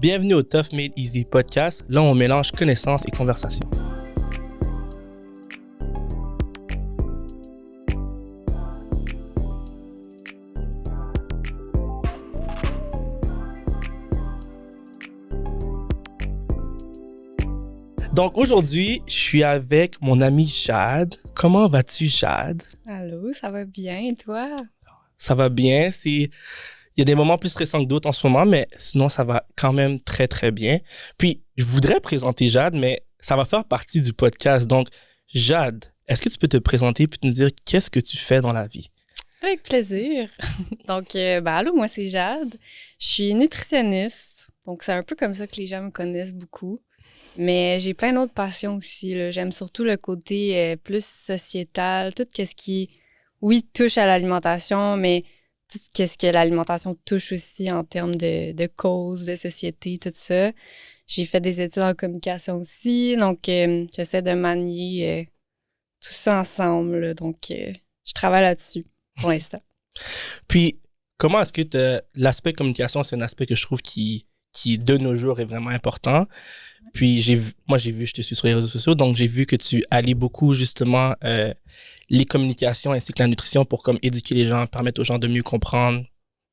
Bienvenue au Tough Made Easy podcast. Là, on mélange connaissances et conversation. Donc aujourd'hui, je suis avec mon amie Jade. Comment vas-tu, Jade? Allô, ça va bien et toi? Ça va bien. Il y a des moments plus stressants que d'autres en ce moment, mais sinon, ça va quand même très, très bien. Puis, je voudrais présenter Jade, mais ça va faire partie du podcast. Donc, Jade, est-ce que tu peux te présenter puis nous dire qu'est-ce que tu fais dans la vie? Avec plaisir. Donc, allô, moi, c'est Jade. Je suis nutritionniste. Donc, c'est un peu comme ça que les gens me connaissent beaucoup. Mais j'ai plein d'autres passions aussi, là. J'aime surtout le côté plus sociétal, tout ce qui, oui, touche à l'alimentation, mais tout ce que l'alimentation touche aussi en termes de causes, de société, tout ça. J'ai fait des études en communication aussi, donc j'essaie de manier tout ça ensemble, là. Donc, je travaille là-desdessus pour l'instant. Puis, comment est-ce que l'aspect communication, c'est un aspect que je trouve qui de nos jours est vraiment important. Puis je te suis sur les réseaux sociaux, donc j'ai vu que tu allies beaucoup justement les communications ainsi que la nutrition pour comme éduquer les gens, permettre aux gens de mieux comprendre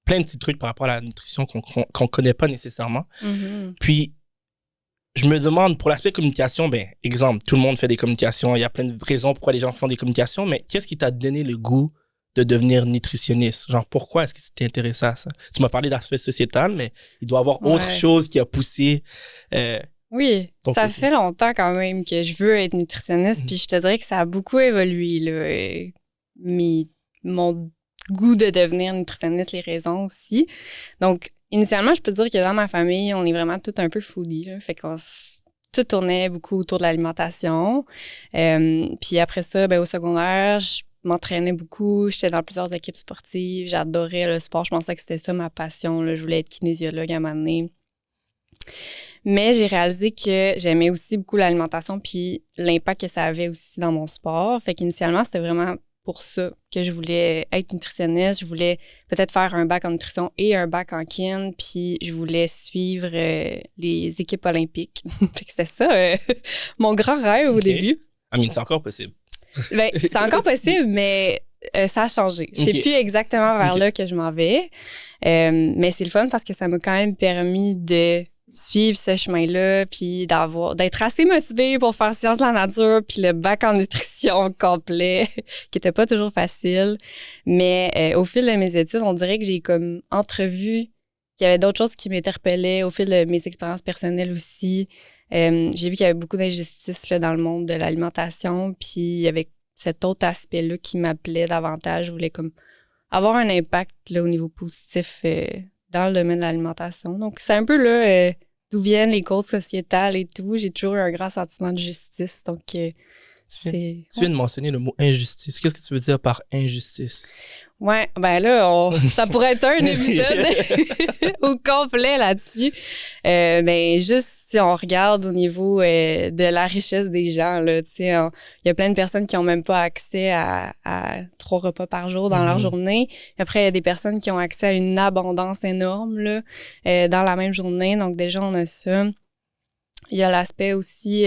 plein de petits trucs par rapport à la nutrition qu'on connaît pas nécessairement. Mm-hmm. Puis je me demande pour l'aspect communication, ben exemple, tout le monde fait des communications, il y a plein de raisons pourquoi les gens font des communications, mais qu'est-ce qui t'a donné le goût de devenir nutritionniste? Genre, pourquoi est-ce que tu t'es intéressé à ça? Tu m'as parlé d'aspect sociétal, mais il doit y avoir autre chose qui a poussé... oui, ça fait longtemps quand même que je veux être nutritionniste, puis je te dirais que ça a beaucoup évolué, là. Mon goût de devenir nutritionniste, les raisons aussi. Donc, initialement, je peux dire que dans ma famille, on est vraiment tout un peu foodie, là. Fait qu'on tout tournait beaucoup autour de l'alimentation. Puis après ça, au secondaire, je m'entraînais beaucoup. J'étais dans plusieurs équipes sportives. J'adorais le sport. Je pensais que c'était ça ma passion, là. Je voulais être kinésiologue à un moment donné. Mais j'ai réalisé que j'aimais aussi beaucoup l'alimentation puis l'impact que ça avait aussi dans mon sport. Fait qu'initialement, c'était vraiment pour ça que je voulais être nutritionniste. Je voulais peut-être faire un bac en nutrition et un bac en kin, puis je voulais suivre les équipes olympiques. Fait que c'était ça, mon grand rêve au début. C'est encore possible. C'est encore possible, mais ça a changé. C'est plus exactement vers là que je m'en vais. Mais c'est le fun parce que ça m'a quand même permis de suivre ce chemin-là, puis d'être assez motivée pour faire sciences de la nature, puis le bac en nutrition complet, qui était pas toujours facile. Mais au fil de mes études, on dirait que j'ai comme entrevu qu'il y avait d'autres choses qui m'interpellaient au fil de mes expériences personnelles aussi. J'ai vu qu'il y avait beaucoup d'injustices là, dans le monde de l'alimentation, puis il y avait cet autre aspect-là qui m'appelait davantage. Je voulais comme avoir un impact là, au niveau positif dans le domaine de l'alimentation. Donc, c'est un peu là d'où viennent les causes sociétales et tout. J'ai toujours eu un grand sentiment de justice. Donc, tu viens de mentionner le mot injustice. Qu'est-ce que tu veux dire par injustice? Ouais, là, ça pourrait être un épisode au complet là-dessus. Juste si on regarde au niveau de la richesse des gens, là, tu sais, il y a plein de personnes qui ont même pas accès à 3 repas par jour dans leur journée. Après, il y a des personnes qui ont accès à une abondance énorme là, dans la même journée. Donc déjà, on a ça. Il y a l'aspect aussi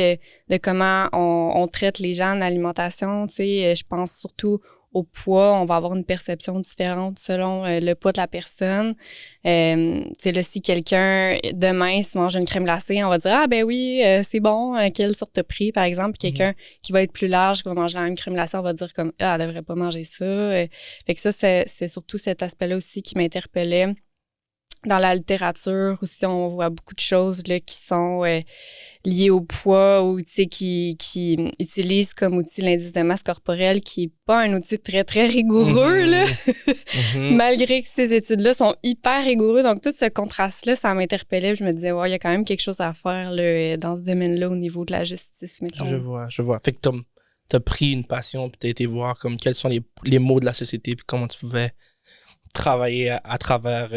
de comment on traite les gens en alimentation. Tu sais, je pense surtout au poids, on va avoir une perception différente selon le poids de la personne. C'est là, si quelqu'un demain se mange une crème glacée, on va dire c'est bon, quelle sorte de prix, par exemple. Puis quelqu'un qui va être plus large, qui va manger la même crème glacée, on va dire comme elle devrait pas manger ça. Fait que ça, c'est surtout cet aspect-là aussi qui m'interpellait. Dans la littérature aussi, on voit beaucoup de choses là, qui sont liées au poids ou qui utilisent comme outil l'indice de masse corporelle, qui n'est pas un outil très, très rigoureux, là. Malgré que ces études-là sont hyper rigoureuses. Donc, tout ce contraste-là, ça m'interpellait. Je me disais, il y a quand même quelque chose à faire là, dans ce domaine-là au niveau de la justice, mettons. Je vois. Fait que t'as pris une passion puis t'as été voir comme quels sont les maux de la société puis comment tu pouvais travailler à travers...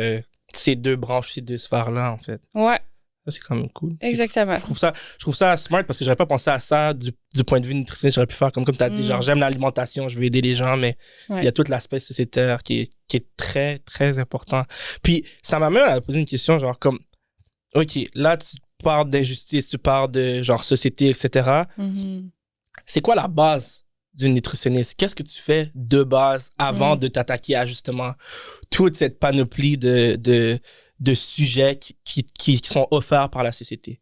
ces deux branches, ces deux sphères-là, en fait. Ouais. Ça, c'est quand même cool. Exactement. Je trouve ça smart parce que j'aurais pas pensé à ça du point de vue nutritionniste. J'aurais pu faire comme tu as dit, genre, j'aime l'alimentation, je veux aider les gens, mais il y a tout l'aspect sociétaire qui est très, très important. Puis, ça m'amène à poser une question, genre, comme, OK, là, tu parles d'injustice, tu parles de genre société, etc. C'est quoi la base d'une nutritionniste? Qu'est-ce que tu fais de base avant de t'attaquer à justement toute cette panoplie de sujets qui sont offerts par la société?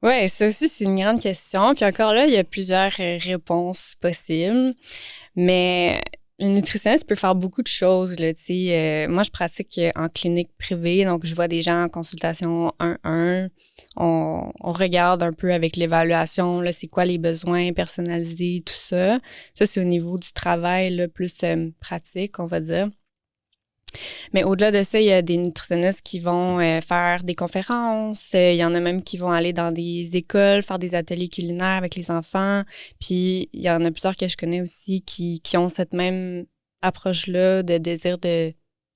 Oui, ça aussi, c'est une grande question. Puis encore là, il y a plusieurs réponses possibles. Mais une nutritionniste peut faire beaucoup de choses, là, tu sais. Moi, je pratique en clinique privée, donc je vois des gens en consultation 1-1. On regarde un peu avec l'évaluation, là, c'est quoi les besoins personnalisés, tout ça. Ça, c'est au niveau du travail, là, plus pratique, on va dire. Mais au-delà de ça, il y a des nutritionnistes qui vont faire des conférences. Il y en a même qui vont aller dans des écoles, faire des ateliers culinaires avec les enfants. Puis, il y en a plusieurs que je connais aussi qui ont cette même approche-là de désir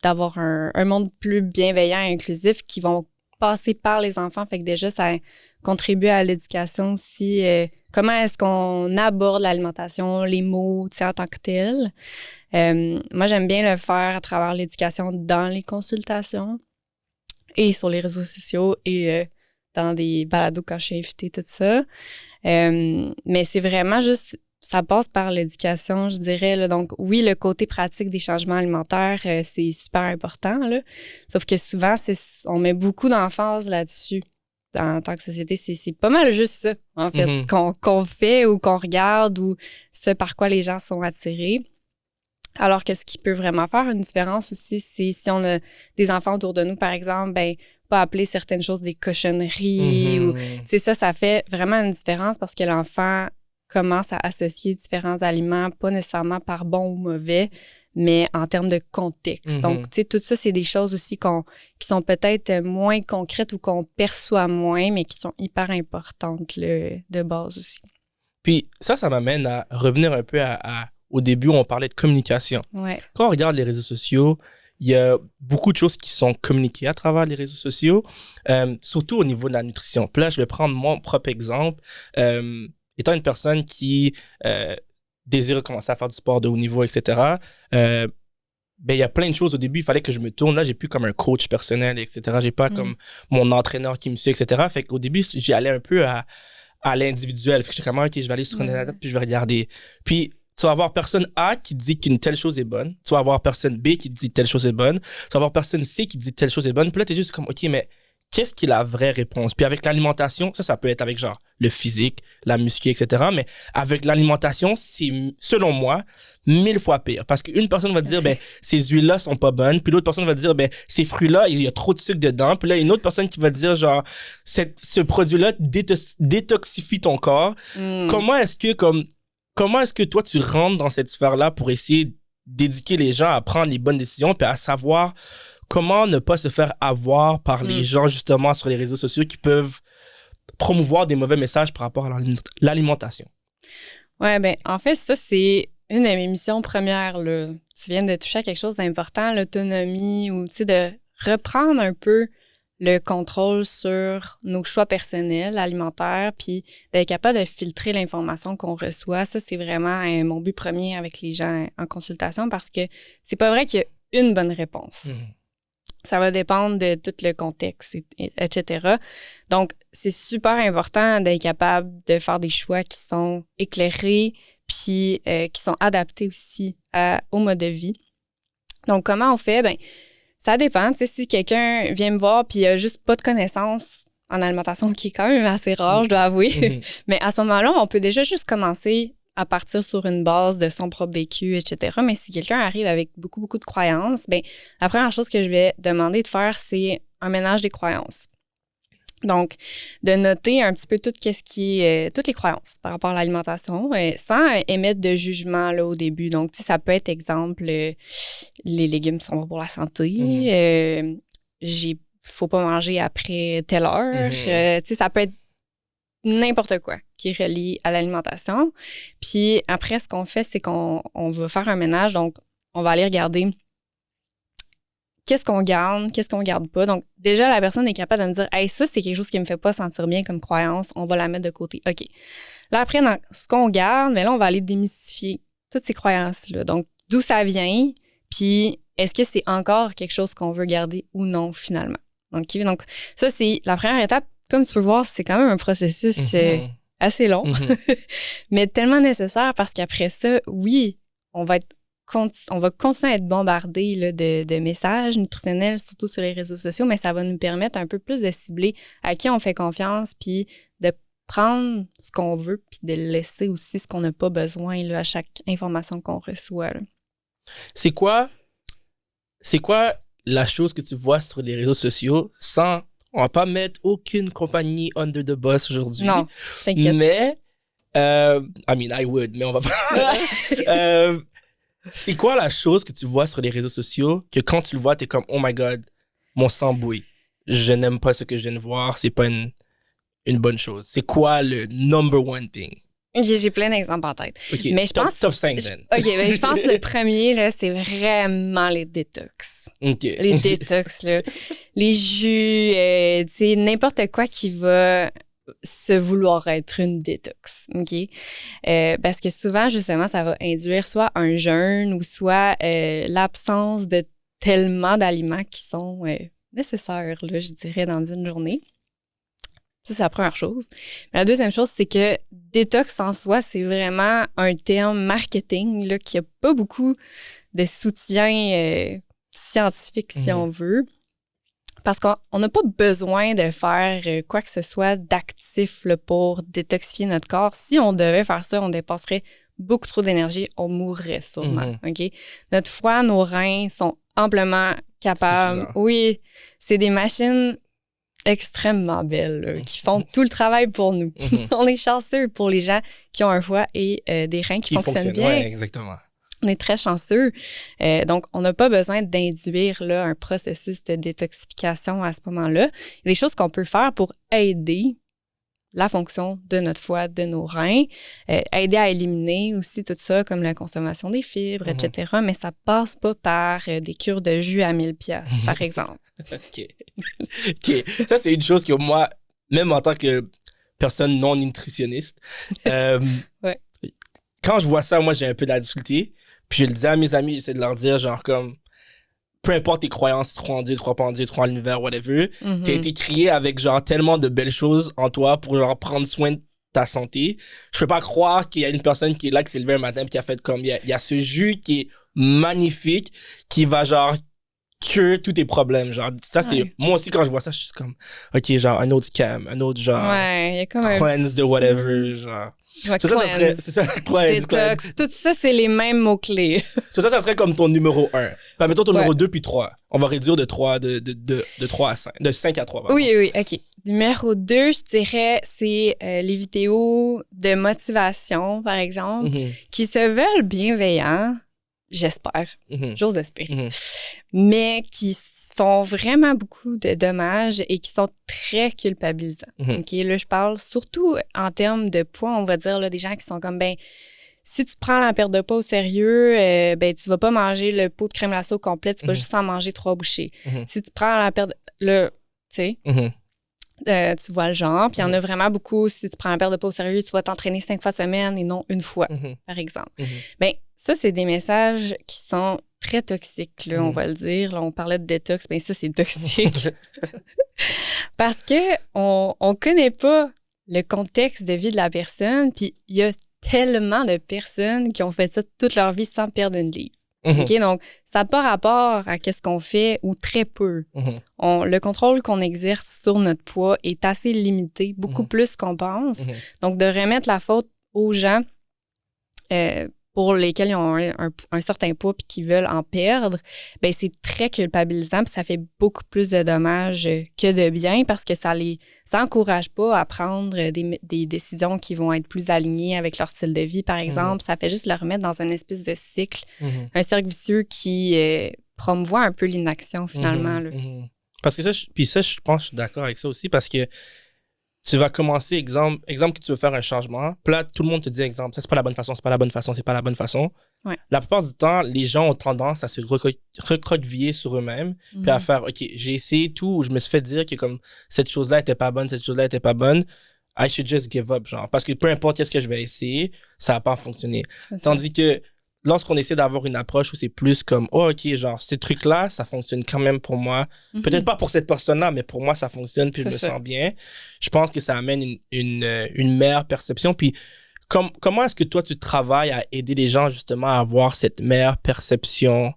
d'avoir un monde plus bienveillant et inclusif qui vont passer par les enfants. Fait que déjà, ça contribue à l'éducation aussi. Comment est-ce qu'on aborde l'alimentation, les mots, tu sais, en tant que tel. Moi, j'aime bien le faire à travers l'éducation dans les consultations et sur les réseaux sociaux et dans des balados quand je suis invitée, tout ça. Mais c'est vraiment juste, ça passe par l'éducation, je dirais. Là. Donc, oui, le côté pratique des changements alimentaires, c'est super important. Là. Sauf que souvent, on met beaucoup d'emphase là-dessus. En tant que société, c'est pas mal juste ça, en fait, qu'on fait ou qu'on regarde ou ce par quoi les gens sont attirés. Alors que ce qui peut vraiment faire une différence aussi, c'est si on a des enfants autour de nous, par exemple, ben pas appeler certaines choses des cochonneries ou, tu sais, ça fait vraiment une différence parce que l'enfant commence à associer différents aliments, pas nécessairement par bon ou mauvais, mais en termes de contexte. Donc, tu sais, tout ça, c'est des choses aussi qui sont peut-être moins concrètes ou qu'on perçoit moins, mais qui sont hyper importantes là, de base aussi. Puis ça m'amène à revenir un peu au début où on parlait de communication. Ouais. Quand on regarde les réseaux sociaux, il y a beaucoup de choses qui sont communiquées à travers les réseaux sociaux, surtout au niveau de la nutrition. Puis là, je vais prendre mon propre exemple. Étant une personne qui désire commencer à faire du sport de haut niveau, etc., ben, il y a plein de choses. Au début, il fallait que je me tourne. Là, j'ai plus comme un coach personnel, etc. J'ai pas comme mon entraîneur qui me suit, etc. Fait qu'au début, j'y allais un peu à l'individuel. Fait que j'étais comme, OK, je vais aller sur Internet, puis je vais regarder. Puis, tu vas avoir personne A qui dit qu'une telle chose est bonne. Tu vas avoir personne B qui dit telle chose est bonne. Tu vas avoir personne C qui dit telle chose est bonne. Puis là, t'es juste comme, OK, mais qu'est-ce qui est la vraie réponse? Puis avec l'alimentation, ça peut être avec genre le physique, la muscu, etc. Mais avec l'alimentation, c'est, selon moi, 1000 fois pire. Parce qu'une personne va te dire, ben, ces huiles-là sont pas bonnes. Puis l'autre personne va te dire, ben, ces fruits-là, il y a trop de sucre dedans. Puis là, une autre personne qui va te dire, genre, ce produit-là détoxifie ton corps. Comment est-ce que toi, tu rentres dans cette sphère-là pour essayer d'éduquer les gens à prendre les bonnes décisions puis à savoir comment ne pas se faire avoir par les gens, justement, sur les réseaux sociaux qui peuvent promouvoir des mauvais messages par rapport à l'alimentation? Ouais, ben, en fait, ça, c'est une de mes missions premières, là. Tu viens de toucher à quelque chose d'important, l'autonomie, ou, tu sais, de reprendre un peu le contrôle sur nos choix personnels, alimentaires, puis d'être capable de filtrer l'information qu'on reçoit. Ça, c'est vraiment mon but premier avec les gens en consultation parce que c'est pas vrai qu'il y a une bonne réponse. Ça va dépendre de tout le contexte, etc. Donc, c'est super important d'être capable de faire des choix qui sont éclairés puis qui sont adaptés aussi au mode de vie. Donc, comment on fait? Ben, ça dépend. Tu sais, si quelqu'un vient me voir puis il a juste pas de connaissances en alimentation, qui est quand même assez rare, je dois avouer, mais à ce moment-là, on peut déjà juste commencer à partir sur une base de son propre vécu, etc. Mais si quelqu'un arrive avec beaucoup, beaucoup de croyances, bien, la première chose que je vais demander de faire, c'est un ménage des croyances. Donc, de noter un petit peu toutes les croyances par rapport à l'alimentation, sans émettre de jugement là, au début. Donc, tu sais, ça peut être, exemple, les légumes sont bons pour la santé, faut pas manger après telle heure. Tu sais, ça peut être n'importe quoi qui est relié à l'alimentation. Puis après, ce qu'on fait, c'est qu'on va faire un ménage. Donc, on va aller regarder qu'est-ce qu'on garde pas. Donc, déjà, la personne est capable de me dire « Hey, ça, c'est quelque chose qui me fait pas sentir bien comme croyance. On va la mettre de côté. » OK. Là, après, dans ce qu'on garde, mais là, on va aller démystifier toutes ces croyances-là. Donc, d'où ça vient, puis est-ce que c'est encore quelque chose qu'on veut garder ou non, finalement? Donc, ça, c'est la première étape. Comme tu peux voir, c'est quand même un processus assez long, mais tellement nécessaire parce qu'après ça, oui, on va continuer à être bombardé là, de messages nutritionnels, surtout sur les réseaux sociaux, mais ça va nous permettre un peu plus de cibler à qui on fait confiance, puis de prendre ce qu'on veut, puis de laisser aussi ce qu'on n'a pas besoin là, à chaque information qu'on reçoit. Là. C'est quoi la chose que tu vois sur les réseaux sociaux sans... On va pas mettre aucune compagnie under the bus aujourd'hui. Non, t'inquiète. Mais... I mean, I would, mais on va pas... c'est quoi la chose que tu vois sur les réseaux sociaux que quand tu le vois, t'es comme, oh my God, mon sang bouille. Je n'aime pas ce que je viens de voir. C'est pas une bonne chose. C'est quoi le number one thing? J'ai plein d'exemples en tête. Okay, mais je pense, top 5, then. OK, mais je pense que le premier, là, c'est vraiment les détox. OK. Les détox, là. Les jus, tu sais, n'importe quoi qui va se vouloir être une détox, OK? Parce que souvent, justement, ça va induire soit un jeûne ou soit l'absence de tellement d'aliments qui sont nécessaires, là, je dirais, dans une journée. Ça, c'est la première chose. Mais la deuxième chose, c'est que détox en soi, c'est vraiment un terme marketing là, qui n'a pas beaucoup de soutien scientifique, si on veut. Parce qu'on n'a pas besoin de faire quoi que ce soit d'actif là, pour détoxifier notre corps. Si on devait faire ça, on dépenserait beaucoup trop d'énergie, on mourrait sûrement. OK? Notre foie, nos reins sont amplement capables. Suffisant. Oui, c'est des machines extrêmement belles là, qui font tout le travail pour nous. On est chanceux pour les gens qui ont un foie et des reins qui fonctionnent bien. Ouais, exactement. On est très chanceux. Donc, on n'a pas besoin d'induire là, un processus de détoxification à ce moment-là. Il y a des choses qu'on peut faire pour aider la fonction de notre foie, de nos reins, aider à éliminer aussi tout ça, comme la consommation des fibres, etc. Mais ça passe pas par des cures de jus à 1000 piastres, par exemple. OK. Ça, c'est une chose que moi, même en tant que personne non nutritionniste, Ouais. quand je vois ça, moi, j'ai un peu de la difficulté. Puis je le dis à mes amis, j'essaie de leur dire, genre, comme, peu importe tes croyances, tu crois en Dieu, tu crois pas en Dieu, tu crois en l'univers, whatever, t'as été créé avec, genre, tellement de belles choses en toi pour, genre, prendre soin de ta santé. Je peux pas croire qu'il y a une personne qui est là, qui s'est levée un matin, puis qui a fait comme, il y a ce jus qui est magnifique, qui va, genre, cure tous tes problèmes. Genre, ça, c'est, moi aussi, quand je vois ça, je suis comme, OK, genre, un autre scam, un autre, genre, ouais, il y a comme cleanse de whatever, genre. Ouais, Ça serait, c'est ça, cleanse. détox, tout ça, c'est les mêmes mots-clés. Ça serait comme ton numéro 1. Bah, mettons ton numéro 2 puis 3. On va réduire de 3 à 5. De 5 à 3. Oui, OK. Numéro 2, je dirais, c'est les vidéos de motivation, par exemple, qui se veulent bienveillants, j'espère. J'ose espérer. Mais qui font vraiment beaucoup de dommages et qui sont très culpabilisants. OK, là, je parle surtout en termes de poids, on va dire, là, des gens qui sont comme, ben, si tu prends la perte de poids au sérieux, ben, tu vas pas manger le pot de crème glacée au complet, tu vas juste en manger 3 bouchées. Si tu prends la perte, tu sais, tu vois le genre. Puis il y en a vraiment beaucoup, si tu prends la perte de poids au sérieux, tu vas t'entraîner 5 fois semaine et non une fois, par exemple. Bien, ça, c'est des messages qui sont très toxiques, là, on va le dire. Là, on parlait de détox, bien ça, c'est toxique. Parce qu'on connaît pas le contexte de vie de la personne, puis il y a tellement de personnes qui ont fait ça toute leur vie sans perdre une livre. OK? Donc, ça n'a pas rapport à qu'est-ce qu'on fait ou très peu. Le contrôle qu'on exerce sur notre poids est assez limité, beaucoup plus qu'on pense. Donc, de remettre la faute aux gens pour lesquels ils ont un certain poids et qui veulent en perdre, ben c'est très culpabilisant puis ça fait beaucoup plus de dommages que de bien parce que ça encourage pas à prendre des décisions qui vont être plus alignées avec leur style de vie, par exemple. Ça fait juste le remettre dans une espèce de cycle, un cercle vicieux qui promouvoit un peu l'inaction, finalement. Là. Parce que je pense que je suis d'accord avec ça aussi parce que tu vas commencer, exemple que tu veux faire un changement, puis là, tout le monde te dit, exemple, ça, c'est pas la bonne façon, c'est pas la bonne façon, c'est pas la bonne façon. Ouais. La plupart du temps, les gens ont tendance à se recroqueviller sur eux-mêmes, puis à faire, OK, j'ai essayé tout, ou je me suis fait dire que comme cette chose-là était pas bonne, cette chose-là était pas bonne, I should just give up, genre. Parce que peu importe qu'est-ce que je vais essayer, ça va pas fonctionner. Tandis que lorsqu'on essaie d'avoir une approche où c'est plus comme, oh, OK, genre, ces trucs-là, ça fonctionne quand même pour moi. Peut-être pas pour cette personne-là, mais pour moi, ça fonctionne, puis je me sens bien. Je pense que ça amène une meilleure perception. Puis, comment est-ce que toi, tu travailles à aider les gens, justement, à avoir cette meilleure perception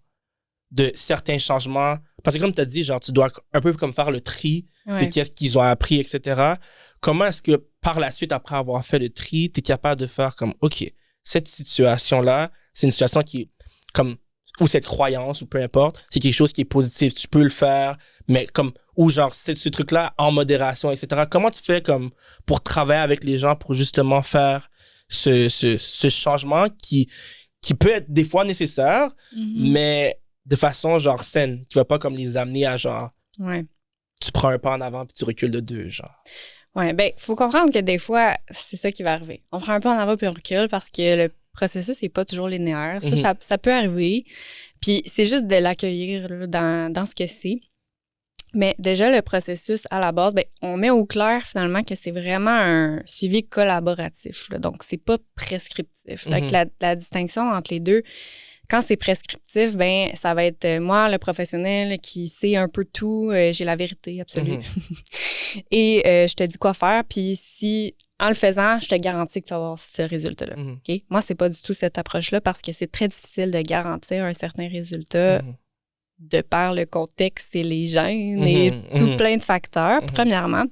de certains changements? Parce que comme tu as dit, genre, tu dois un peu comme faire le tri de qu'est-ce qu'ils ont appris, etc. Comment est-ce que, par la suite, après avoir fait le tri, tu es capable de faire comme, OK, cette situation-là, c'est une situation qui est comme, ou cette croyance, ou peu importe, c'est quelque chose qui est positif, tu peux le faire, mais comme, ou genre, ce truc-là en modération, etc. Comment tu fais comme pour travailler avec les gens pour justement faire ce changement qui peut être des fois nécessaire, mais de façon genre saine, qui va pas comme les amener à genre, tu prends un pas en avant puis tu recules de 2, genre. Ouais, ben, faut comprendre que des fois, c'est ça qui va arriver. On prend un pas en avant puis on recule parce que le processus n'est pas toujours linéaire. Ça peut arriver. Puis c'est juste de l'accueillir là, dans ce que c'est. Mais déjà, le processus à la base, ben, on met au clair finalement que c'est vraiment un suivi collaboratif. Là. Donc, c'est pas prescriptif. Donc, la distinction entre les deux, quand c'est prescriptif, ben ça va être moi, le professionnel qui sait un peu tout, j'ai la vérité absolue. Et je te dis quoi faire, puis si, en le faisant, je te garantis que tu vas avoir ce résultat-là. Okay? Moi, c'est pas du tout cette approche-là parce que c'est très difficile de garantir un certain résultat de par le contexte et les gènes et tout plein de facteurs, premièrement.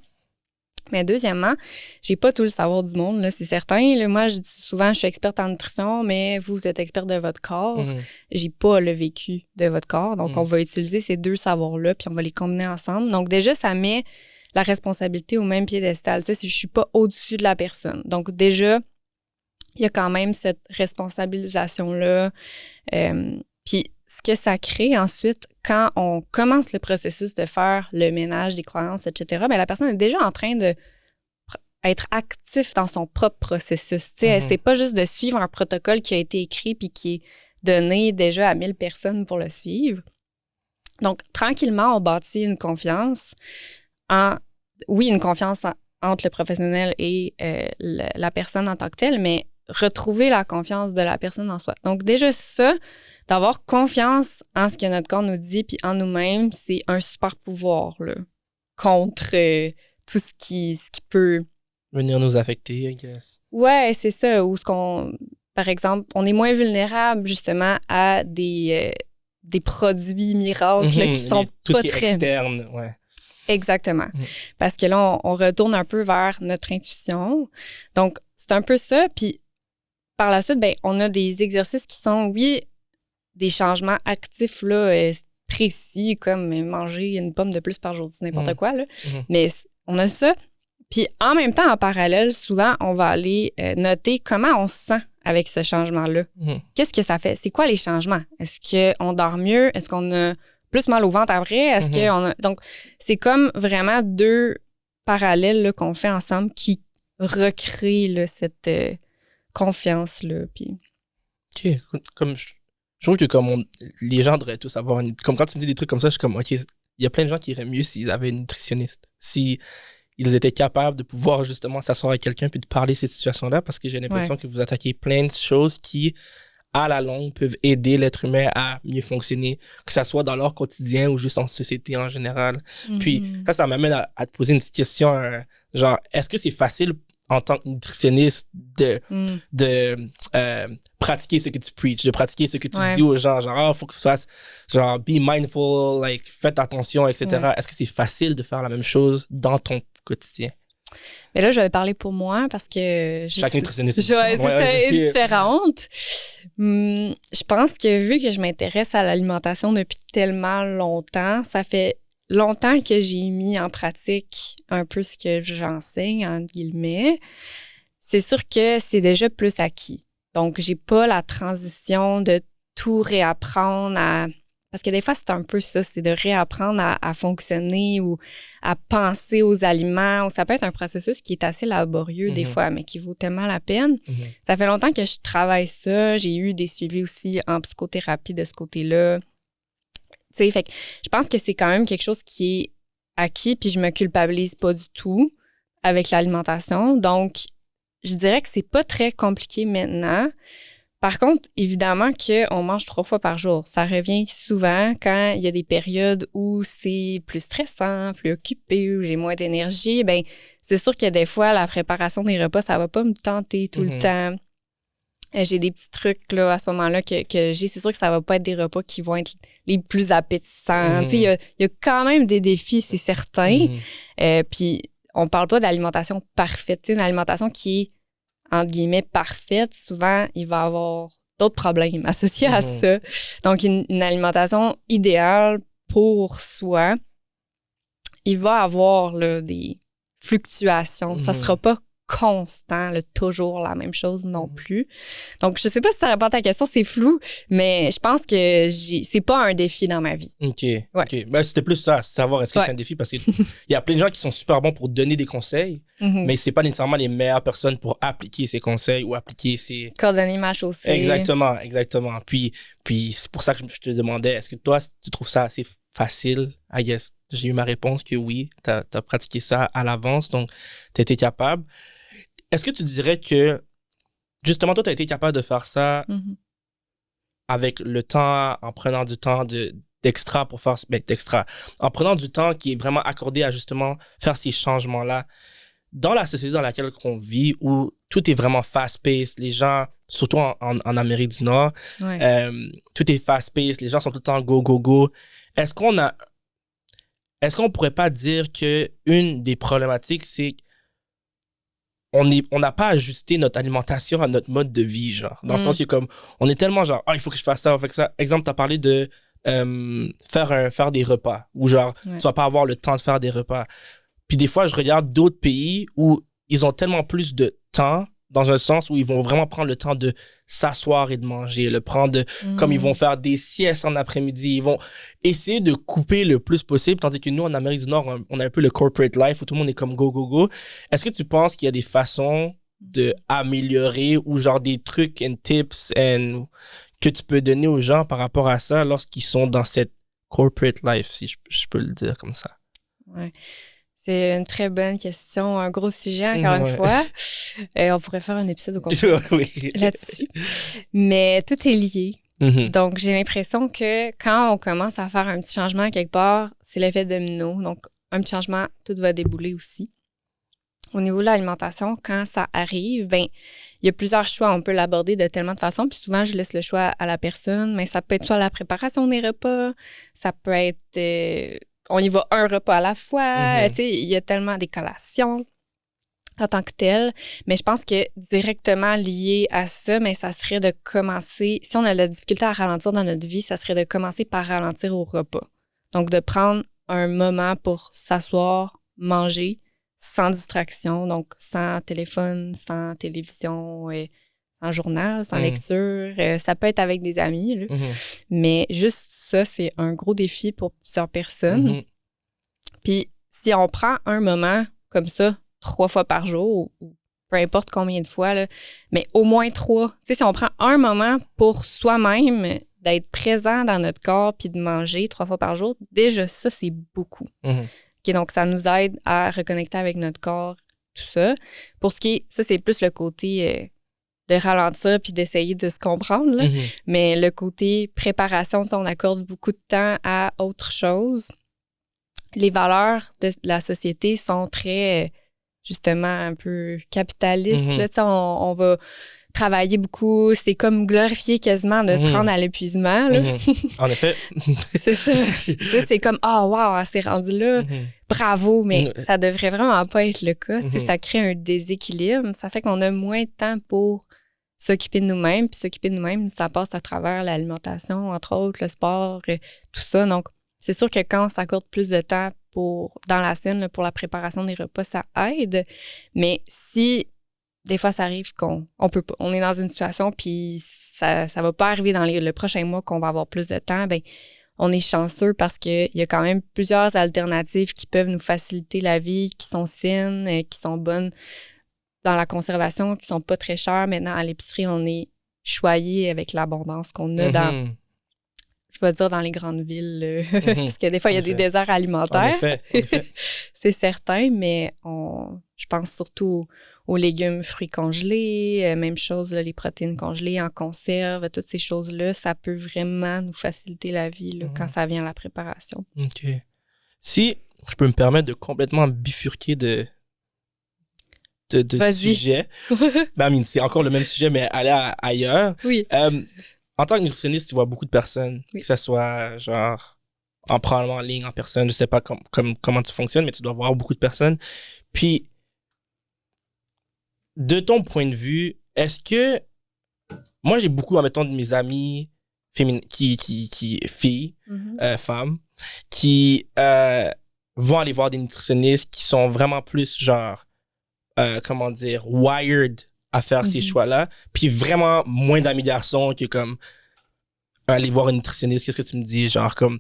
Mais deuxièmement, j'ai pas tout le savoir du monde, là, c'est certain. Là, moi, je dis souvent, je suis experte en nutrition, mais vous êtes experte de votre corps. J'ai pas le vécu de votre corps. Donc, on va utiliser ces 2 savoirs-là, puis on va les combiner ensemble. Donc, déjà, ça met la responsabilité au même piédestal. Tu sais, si je suis pas au-dessus de la personne. Donc, déjà, il y a quand même cette responsabilisation-là. Puis, ce que ça crée ensuite, quand on commence le processus de faire le ménage des croyances, etc., bien, la personne est déjà en train d'être actif dans son propre processus. Tu sais, c'est pas juste de suivre un protocole qui a été écrit puis qui est donné déjà à 1000 personnes pour le suivre. Donc, tranquillement, on bâtit une confiance une confiance entre le professionnel et la personne en tant que telle, mais retrouver la confiance de la personne en soi. Donc, déjà ça, d'avoir confiance en ce que notre corps nous dit puis en nous-mêmes, c'est un super pouvoir là, contre tout ce qui peut... venir nous affecter, I guess. Ouais, c'est ça. Ou par exemple, on est moins vulnérable justement à des produits miracles là, qui sont tout pas ce qui est externe, ouais. Exactement. Parce que là, on retourne un peu vers notre intuition. Donc, c'est un peu ça. Puis, par la suite, ben, on a des exercices qui sont, oui, des changements actifs là, précis, comme manger une pomme de plus par jour, c'est n'importe quoi. Là. Mais on a ça. Puis, en même temps, en parallèle, souvent, on va aller noter comment on se sent avec ce changement-là. Qu'est-ce que ça fait? C'est quoi les changements? Est-ce qu'on dort mieux? Est-ce qu'on a plus mal au ventre après? Est-ce qu'on a... Donc, c'est comme vraiment 2 parallèles là, qu'on fait ensemble qui recréent là, cette confiance-là. Puis... OK. Comme je trouve que comme les gens devraient tous avoir comme quand tu me dis des trucs comme ça, je suis comme, OK, il y a plein de gens qui iraient mieux s'ils avaient une nutritionniste. Si ils étaient capables de pouvoir justement s'asseoir avec quelqu'un puis de parler de cette situation-là, parce que j'ai l'impression que vous attaquez plein de choses qui, à la longue, peuvent aider l'être humain à mieux fonctionner, que ça soit dans leur quotidien ou juste en société en général. Puis ça m'amène à te poser une petite question, genre, est-ce que c'est facile en tant que nutritionniste de pratiquer ce que tu preaches, de pratiquer ce que tu dis aux gens, genre, faut que tu fasses, genre, be mindful, like, faites attention, etc. Est-ce que c'est facile de faire la même chose dans ton quotidien? Mais là, je vais parler pour moi parce que... Chaque nutritionniste est différente. Je pense que vu que je m'intéresse à l'alimentation depuis tellement longtemps, ça fait longtemps que j'ai mis en pratique un peu ce que j'enseigne, entre guillemets. C'est sûr que c'est déjà plus acquis. Donc, j'ai pas la transition de tout réapprendre à... Parce que des fois, c'est un peu ça, c'est de réapprendre à fonctionner ou à penser aux aliments. Ça peut être un processus qui est assez laborieux des fois, mais qui vaut tellement la peine. Ça fait longtemps que je travaille ça. J'ai eu des suivis aussi en psychothérapie de ce côté-là. Tu sais, fait que je pense que c'est quand même quelque chose qui est acquis, puis je me culpabilise pas du tout avec l'alimentation. Donc, je dirais que c'est pas très compliqué maintenant. Par contre, évidemment qu'on mange 3 fois par jour. Ça revient souvent quand il y a des périodes où c'est plus stressant, plus occupé, où j'ai moins d'énergie. Ben, c'est sûr que des fois, la préparation des repas, ça va pas me tenter tout le temps. J'ai des petits trucs là, à ce moment-là que j'ai. C'est sûr que ça va pas être des repas qui vont être les plus appétissants. Il y a quand même des défis, c'est certain. Puis, on parle pas d'alimentation parfaite. Une alimentation qui est entre guillemets, parfaite, souvent, il va y avoir d'autres problèmes associés à ça. Donc, une alimentation idéale pour soi, il va avoir là, des fluctuations. Ça sera pas constant, là, toujours la même chose non plus. Donc, je sais pas si ça répond à ta question, c'est flou, mais je pense que c'est pas un défi dans ma vie. OK. Ben, c'était plus ça, savoir est-ce que c'est un défi, parce qu'il y a plein de gens qui sont super bons pour donner des conseils, mais c'est pas nécessairement les meilleures personnes pour appliquer ces conseils ou appliquer ces... Coordonner ma chaussée. Exactement. Puis c'est pour ça que je te demandais, est-ce que toi, tu trouves ça assez facile? I guess, j'ai eu ma réponse que oui, t'as pratiqué ça à l'avance, donc t'as été capable. Est-ce que tu dirais que, justement, toi, t'as été capable de faire ça avec le temps, en prenant du temps d'extra pour faire... en prenant du temps qui est vraiment accordé à, justement, faire ces changements-là dans la société dans laquelle on vit, où tout est vraiment fast-paced, les gens, surtout en Amérique du Nord, tout est fast-paced, les gens sont tout le temps go, go, go. Est-ce qu'on pourrait pas dire que une des problématiques, c'est on n'a pas ajusté notre alimentation à notre mode de vie, genre. Dans le sens que, comme, on est tellement genre, il faut que je fasse ça, ça. Exemple, t'as parlé de faire des repas, ou genre, tu vas pas avoir le temps de faire des repas. Puis des fois, je regarde d'autres pays où ils ont tellement plus de temps, dans un sens où ils vont vraiment prendre le temps de s'asseoir et de manger, comme ils vont faire des siestes en après-midi, ils vont essayer de couper le plus possible, tandis que nous, en Amérique du Nord, on a un peu le corporate life où tout le monde est comme go, go, go. Est-ce que tu penses qu'il y a des façons d'améliorer ou genre des trucs and tips que tu peux donner aux gens par rapport à ça lorsqu'ils sont dans cette corporate life, si je peux le dire comme ça? Ouais. C'est une très bonne question, un gros sujet, encore une fois. On pourrait faire un épisode au complet là-dessus. Mais tout est lié. Donc, j'ai l'impression que quand on commence à faire un petit changement quelque part, c'est l'effet domino. Donc, un petit changement, tout va débouler aussi. Au niveau de l'alimentation, quand ça arrive, il y a plusieurs choix. On peut l'aborder de tellement de façons. Puis souvent, je laisse le choix à la personne. Mais ça peut être soit la préparation des repas, ça peut être... on y va un repas à la fois. Tu sais, il y a tellement des collations en tant que telles. Mais je pense que directement lié à ça, mais ça serait de commencer... Si on a la difficulté à ralentir dans notre vie, ça serait de commencer par ralentir au repas. Donc, de prendre un moment pour s'asseoir, manger, sans distraction, donc sans téléphone, sans télévision, sans journal, sans lecture. Ça peut être avec des amis, là. Mais juste ça, c'est un gros défi pour plusieurs personnes. Puis, si on prend un moment comme ça, 3 fois par jour, ou peu importe combien de fois, là, mais au moins 3. Tu sais, si on prend un moment pour soi-même, d'être présent dans notre corps puis de manger 3 fois par jour, déjà ça, c'est beaucoup. Okay, donc, ça nous aide à reconnecter avec notre corps, tout ça. Pour ce qui est, ça, c'est plus le côté de ralentir puis d'essayer de se comprendre, là. Mais le côté préparation, on accorde beaucoup de temps à autre chose. Les valeurs de la société sont très, justement, un peu capitalistes. Là, on va travailler beaucoup. C'est comme glorifier quasiment de se rendre à l'épuisement. Là. En effet. C'est ça. C'est comme, wow, elle s'est rendue là. Bravo, mais ça devrait vraiment pas être le cas. Ça crée un déséquilibre. Ça fait qu'on a moins de temps pour s'occuper de nous-mêmes. Puis s'occuper de nous-mêmes, ça passe à travers l'alimentation, entre autres, le sport, tout ça. Donc, c'est sûr que quand on s'accorde plus de temps dans la semaine là, pour la préparation des repas, ça aide. Mais si des fois, ça arrive qu'on peut pas. On est dans une situation, puis ça va pas arriver dans le prochain mois qu'on va avoir plus de temps. Ben, on est chanceux parce qu'il y a quand même plusieurs alternatives qui peuvent nous faciliter la vie, qui sont saines, qui sont bonnes dans la conservation, qui sont pas très chères. Maintenant, à l'épicerie, on est choyé avec l'abondance qu'on a dans, je vais dire, dans les grandes villes. Parce que des fois, il y a des déserts alimentaires. En effet. C'est certain, mais je pense surtout aux légumes, fruits congelés, même chose, là, les protéines congelées en conserve, toutes ces choses-là, ça peut vraiment nous faciliter la vie là, quand ça vient à la préparation. OK. Si je peux me permettre de complètement bifurquer de sujet, ben, c'est encore le même sujet, mais aller ailleurs. Oui. En tant que nutritionniste, tu vois beaucoup de personnes, que ce soit genre probablement en ligne, en personne, je sais pas comment tu fonctionnes, mais tu dois voir beaucoup de personnes. Puis, de ton point de vue, est-ce que moi j'ai beaucoup, admettons, de mes amis filles, femmes, qui vont aller voir des nutritionnistes qui sont vraiment plus genre wired à faire ces choix-là, puis vraiment moins d'amis garçons que comme aller voir un nutritionniste. Qu'est-ce que tu me dis? Genre comme,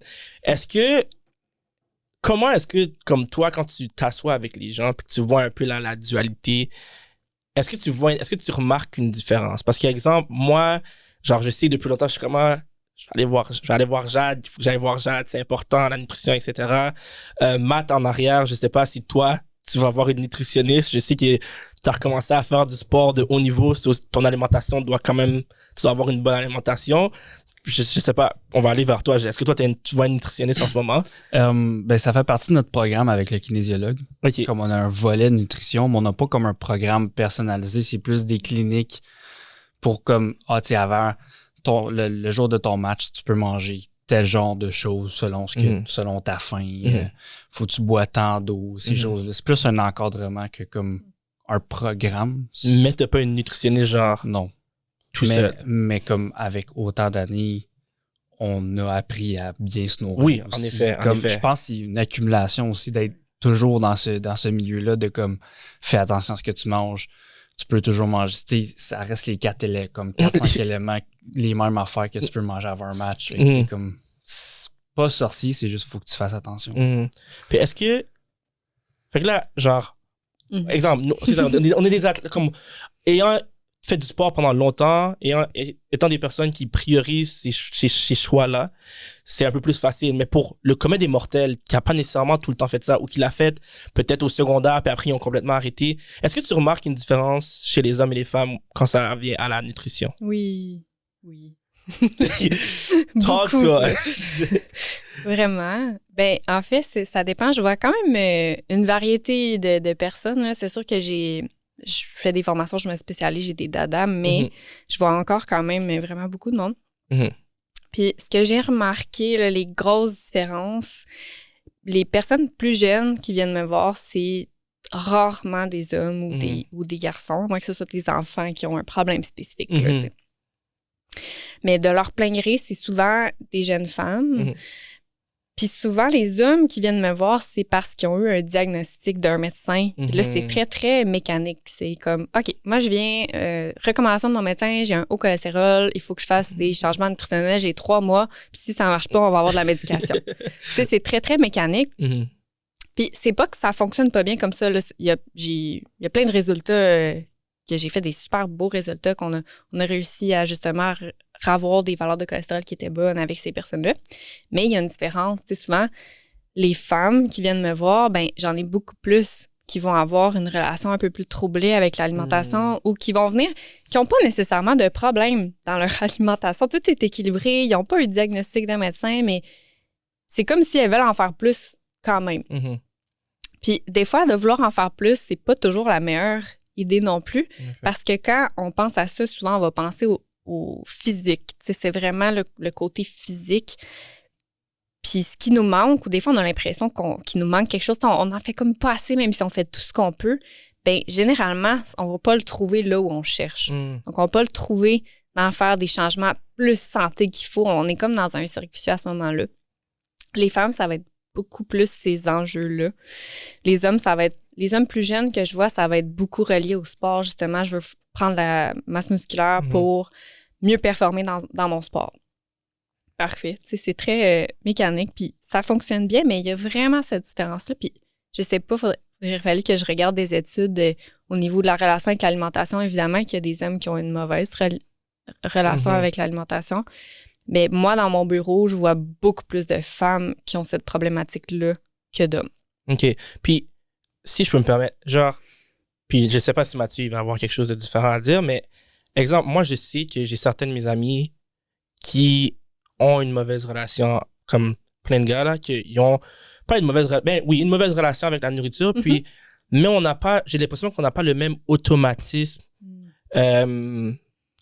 comment est-ce que, comme toi, quand tu t'assois avec les gens puis que tu vois un peu la dualité, est-ce que tu remarques une différence? Parce qu'exemple, moi, genre, je sais depuis longtemps, je suis comme, je vais aller voir Jade, il faut que j'aille voir Jade, c'est important, la nutrition, etc. Matt en arrière, je sais pas si toi, tu vas voir une nutritionniste. Je sais que tu as recommencé à faire du sport de haut niveau. Ton alimentation doit quand même... Tu dois avoir une bonne alimentation. Je sais pas, on va aller vers toi. Est-ce que toi, tu vois une nutritionniste en ce moment? Ben, ça fait partie de notre programme avec le kinésiologue. Okay. Comme on a un volet de nutrition, mais on n'a pas comme un programme personnalisé. C'est plus des cliniques pour comme, tu sais, avant le jour de ton match, tu peux manger tel genre de choses selon ta faim. Faut que tu bois tant d'eau, ces choses-là. C'est plus un encadrement que comme un programme. Mais t'as pas une nutritionniste genre... Non. Tout seul. Mais comme avec autant d'années, on a appris à bien se nourrir. Oui, aussi. en effet. Je pense que c'est une accumulation aussi d'être toujours dans ce milieu-là de comme fais attention à ce que tu manges. Tu peux toujours manger. Tu sais, ça reste les 4 éléments, les mêmes affaires que tu peux manger avant un match. C'est comme, c'est pas sorcier, c'est juste faut que tu fasses attention. Puis est-ce que... Fait que là, genre, exemple, c'est ça, on est des athlètes, comme, ayant fait du sport pendant longtemps, étant des personnes qui priorisent ces choix-là, c'est un peu plus facile. Mais pour le commun des mortels, qui n'a pas nécessairement tout le temps fait ça, ou qui l'a fait peut-être au secondaire, puis après ils ont complètement arrêté, est-ce que tu remarques une différence chez les hommes et les femmes quand ça vient à la nutrition? Oui. Talk-toi. Vraiment. Ben, en fait, ça dépend. Je vois quand même une variété de personnes. Là. C'est sûr que je fais des formations, je me spécialise, j'ai des dadas, mais je vois encore quand même vraiment beaucoup de monde. Puis, ce que j'ai remarqué, là, les grosses différences, les personnes plus jeunes qui viennent me voir, c'est rarement des hommes ou des garçons, à moins que ce soit des enfants qui ont un problème spécifique. Là, mais de leur plein gré, c'est souvent des jeunes femmes. Puis souvent, les hommes qui viennent me voir, c'est parce qu'ils ont eu un diagnostic d'un médecin. Puis là, c'est très, très mécanique. C'est comme, OK, moi, je viens, recommandation de mon médecin, j'ai un haut cholestérol, il faut que je fasse des changements nutritionnels, j'ai 3 mois, puis si ça marche pas, on va avoir de la médication. Tu sais, c'est très, très mécanique. Puis c'est pas que ça fonctionne pas bien comme ça. Là. Il y a plein de résultats que j'ai fait des super beaux résultats qu'on a réussi à justement avoir des valeurs de cholestérol qui étaient bonnes avec ces personnes-là. Mais il y a une différence. Tu sais, souvent, les femmes qui viennent me voir, ben j'en ai beaucoup plus qui vont avoir une relation un peu plus troublée avec l'alimentation ou qui vont venir, qui n'ont pas nécessairement de problème dans leur alimentation. Tout est équilibré, ils n'ont pas eu de diagnostic d'un médecin, mais c'est comme si elles veulent en faire plus quand même. Puis des fois, de vouloir en faire plus, c'est pas toujours la meilleure idée non plus. Parce que quand on pense à ça, souvent, on va penser au physique. T'sais, c'est vraiment le côté physique. Puis ce qui nous manque, ou des fois, on a l'impression qu'il nous manque quelque chose, on n'en fait comme pas assez, même si on fait tout ce qu'on peut, bien, généralement, on va pas le trouver là où on cherche. Donc, on va pas le trouver dans faire des changements plus santé qu'il faut. On est comme dans un cercle vicieux à ce moment-là. Les femmes, ça va être beaucoup plus ces enjeux-là. Les hommes, les hommes plus jeunes que je vois, ça va être beaucoup relié au sport. Justement, je veux prendre la masse musculaire pour mieux performer dans mon sport. Parfait. Tu sais, c'est très mécanique, puis ça fonctionne bien, mais il y a vraiment cette différence-là. Puis je sais pas, il aurait fallu que je regarde des études au niveau de la relation avec l'alimentation. Évidemment qu'il y a des hommes qui ont une mauvaise relation avec l'alimentation. Mais moi, dans mon bureau, je vois beaucoup plus de femmes qui ont cette problématique-là que d'hommes. OK. Puis, si je peux me permettre, genre, Puis je sais pas si Mathieu il va avoir quelque chose de différent à dire, mais exemple, moi je sais que j'ai certains de mes amis qui ont une mauvaise relation, comme plein de gars là, qui ont pas une mauvaise une mauvaise relation avec la nourriture, puis mais on n'a pas, j'ai l'impression qu'on n'a pas le même automatisme.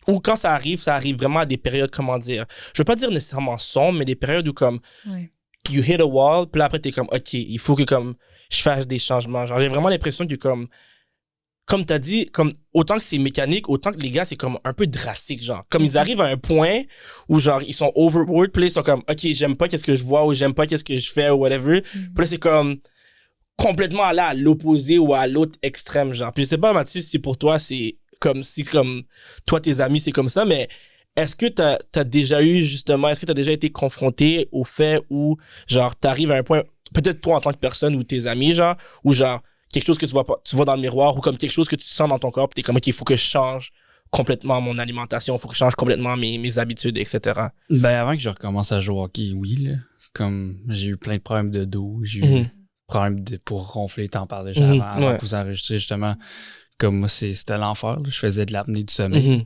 Ou quand ça arrive vraiment à des périodes, comment dire, je veux pas dire nécessairement sombres, mais des périodes où comme you hit a wall, puis là après t'es comme ok, il faut que comme je fasse des changements. Genre j'ai vraiment l'impression que comme t'as dit, comme autant que c'est mécanique, autant que les gars c'est comme un peu drastique, genre comme ils arrivent à un point où genre ils sont overboard, puis là, ils sont comme ok, j'aime pas qu'est-ce que je vois ou j'aime pas qu'est-ce que je fais ou whatever, puis là c'est comme complètement aller à l'opposé ou à l'autre extrême, genre. Puis je sais pas Mathieu si pour toi c'est comme si comme toi tes amis c'est comme ça, mais est-ce que t'as déjà eu justement, est-ce que t'as déjà été confronté au fait où genre t'arrives à un point, peut-être toi en tant que personne ou tes amis, genre, ou genre quelque chose que tu vois dans le miroir ou comme quelque chose que tu sens dans ton corps, puis t'es comme ok, il faut que je change complètement mon alimentation, il faut que je change complètement mes habitudes, etc. Ben avant que je recommence à jouer au hockey, oui, là. Comme j'ai eu plein de problèmes de dos, j'ai eu problèmes pour ronfler, t'en parlais déjà avant que vous enregistriez justement. Comme moi, c'était l'enfer. Là. Je faisais de l'apnée du sommeil.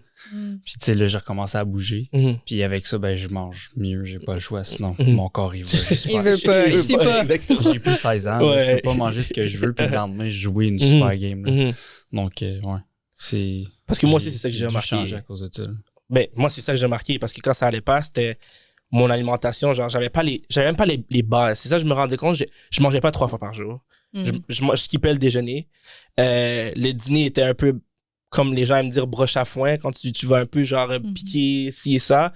Puis tu sais, là, j'ai recommencé à bouger. Puis avec ça, ben je mange mieux. J'ai pas le choix. Sinon, mon corps, il veut juste il veut pas. Il suit pas. J'ai plus 16 ans. Là, je peux pas manger ce que je veux. Puis le lendemain, jouer une super game. Là. Donc, ouais. C'est... Parce que moi aussi, c'est ça que j'ai remarqué. Changé à cause de ça. Ben, moi, c'est ça que j'ai remarqué. Parce que quand ça allait pas, c'était mon alimentation. Genre, j'avais même pas les bases. C'est ça, je me rendais compte. Je mangeais pas 3 fois par jour. Je skippais le déjeuner. Le dîner était un peu, comme les gens aiment dire, broche à foin, quand tu vas un peu genre piquer ci et ça.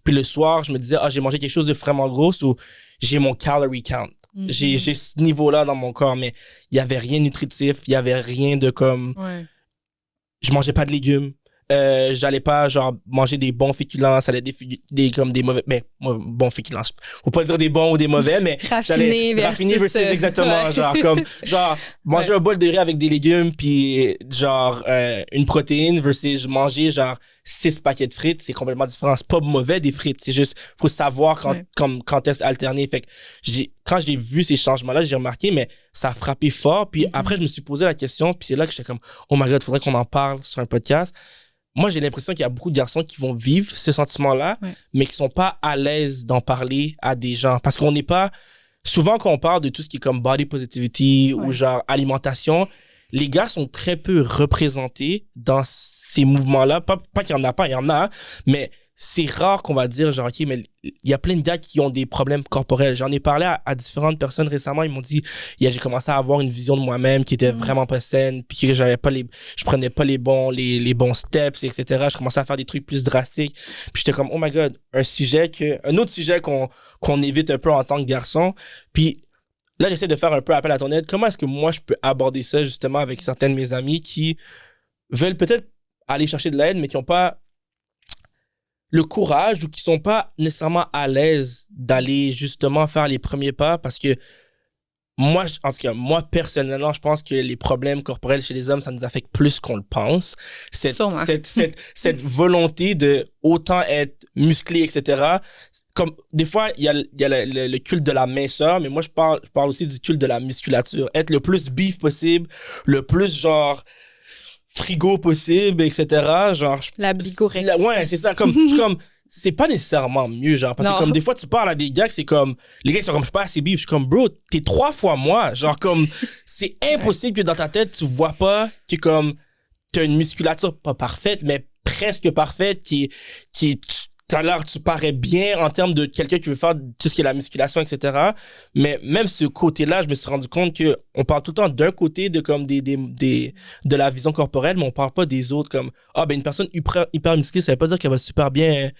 Puis le soir, je me disais, j'ai mangé quelque chose de vraiment gros, ou j'ai mon calorie count. J'ai ce niveau-là dans mon corps, mais il y avait rien de nutritif, il y avait rien de comme... Je mangeais pas de légumes. J'allais pas genre manger des bons féculents, ça allait comme des mauvais, mais bons féculents, faut pas dire des bons ou des mauvais, mais raffiner versus exactement genre manger un bol de riz avec des légumes puis genre une protéine versus manger genre 6 paquets de frites, c'est complètement différent. C'est pas mauvais des frites, c'est juste faut savoir quand est-ce alterner. Fait que quand j'ai vu ces changements là, j'ai remarqué, mais ça a frappé fort. Puis après je me suis posé la question, puis c'est là que j'étais comme oh my god, faudrait qu'on en parle sur un podcast. Moi, j'ai l'impression qu'il y a beaucoup de garçons qui vont vivre ce sentiment-là, mais qui sont pas à l'aise d'en parler à des gens. Parce qu'on n'est pas... Souvent, quand on parle de tout ce qui est comme body positivity ou genre alimentation, les gars sont très peu représentés dans ces mouvements-là. Pas qu'il y en a pas, il y en a, mais c'est rare qu'on va dire genre, OK, mais il y a plein de gars qui ont des problèmes corporels. J'en ai parlé à différentes personnes récemment. Ils m'ont dit, j'ai commencé à avoir une vision de moi-même qui était vraiment pas saine, puis que je prenais pas les bons steps, etc. Je commençais à faire des trucs plus drastiques. Puis j'étais comme, oh my god, un autre sujet qu'on évite un peu en tant que garçon. Puis là, j'essaie de faire un peu appel à ton aide. Comment est-ce que moi, je peux aborder ça justement avec certains de mes amis qui veulent peut-être aller chercher de l'aide, mais qui ont pas le courage ou qui sont pas nécessairement à l'aise d'aller justement faire les premiers pas, parce que moi, en tout cas, moi personnellement, je pense que les problèmes corporels chez les hommes, ça nous affecte plus qu'on le pense. Cette volonté de autant être musclé, etc. Comme des fois, il y a le culte de la minceur, mais moi, je parle aussi du culte de la musculature. Être le plus beef possible, le plus genre frigo possible, etc. Genre, la bigorexie. Ouais, c'est ça. Comme, c'est pas nécessairement mieux, genre. Parce que comme des fois, tu parles à des gars que c'est comme, les gars, ils sont comme, je suis pas assez bif. Je suis comme, bro, t'es 3 fois moi. Genre, comme, c'est impossible que dans ta tête, tu vois pas que comme, t'as une musculature pas parfaite, mais presque parfaite, qui tout à l'heure, tu parais bien en termes de quelqu'un qui veut faire tout ce qui est la musculation, etc. Mais même ce côté-là, je me suis rendu compte que on parle tout le temps d'un côté de comme de la vision corporelle, mais on parle pas des autres comme une personne hyper musclée, ça veut pas dire qu'elle va super bien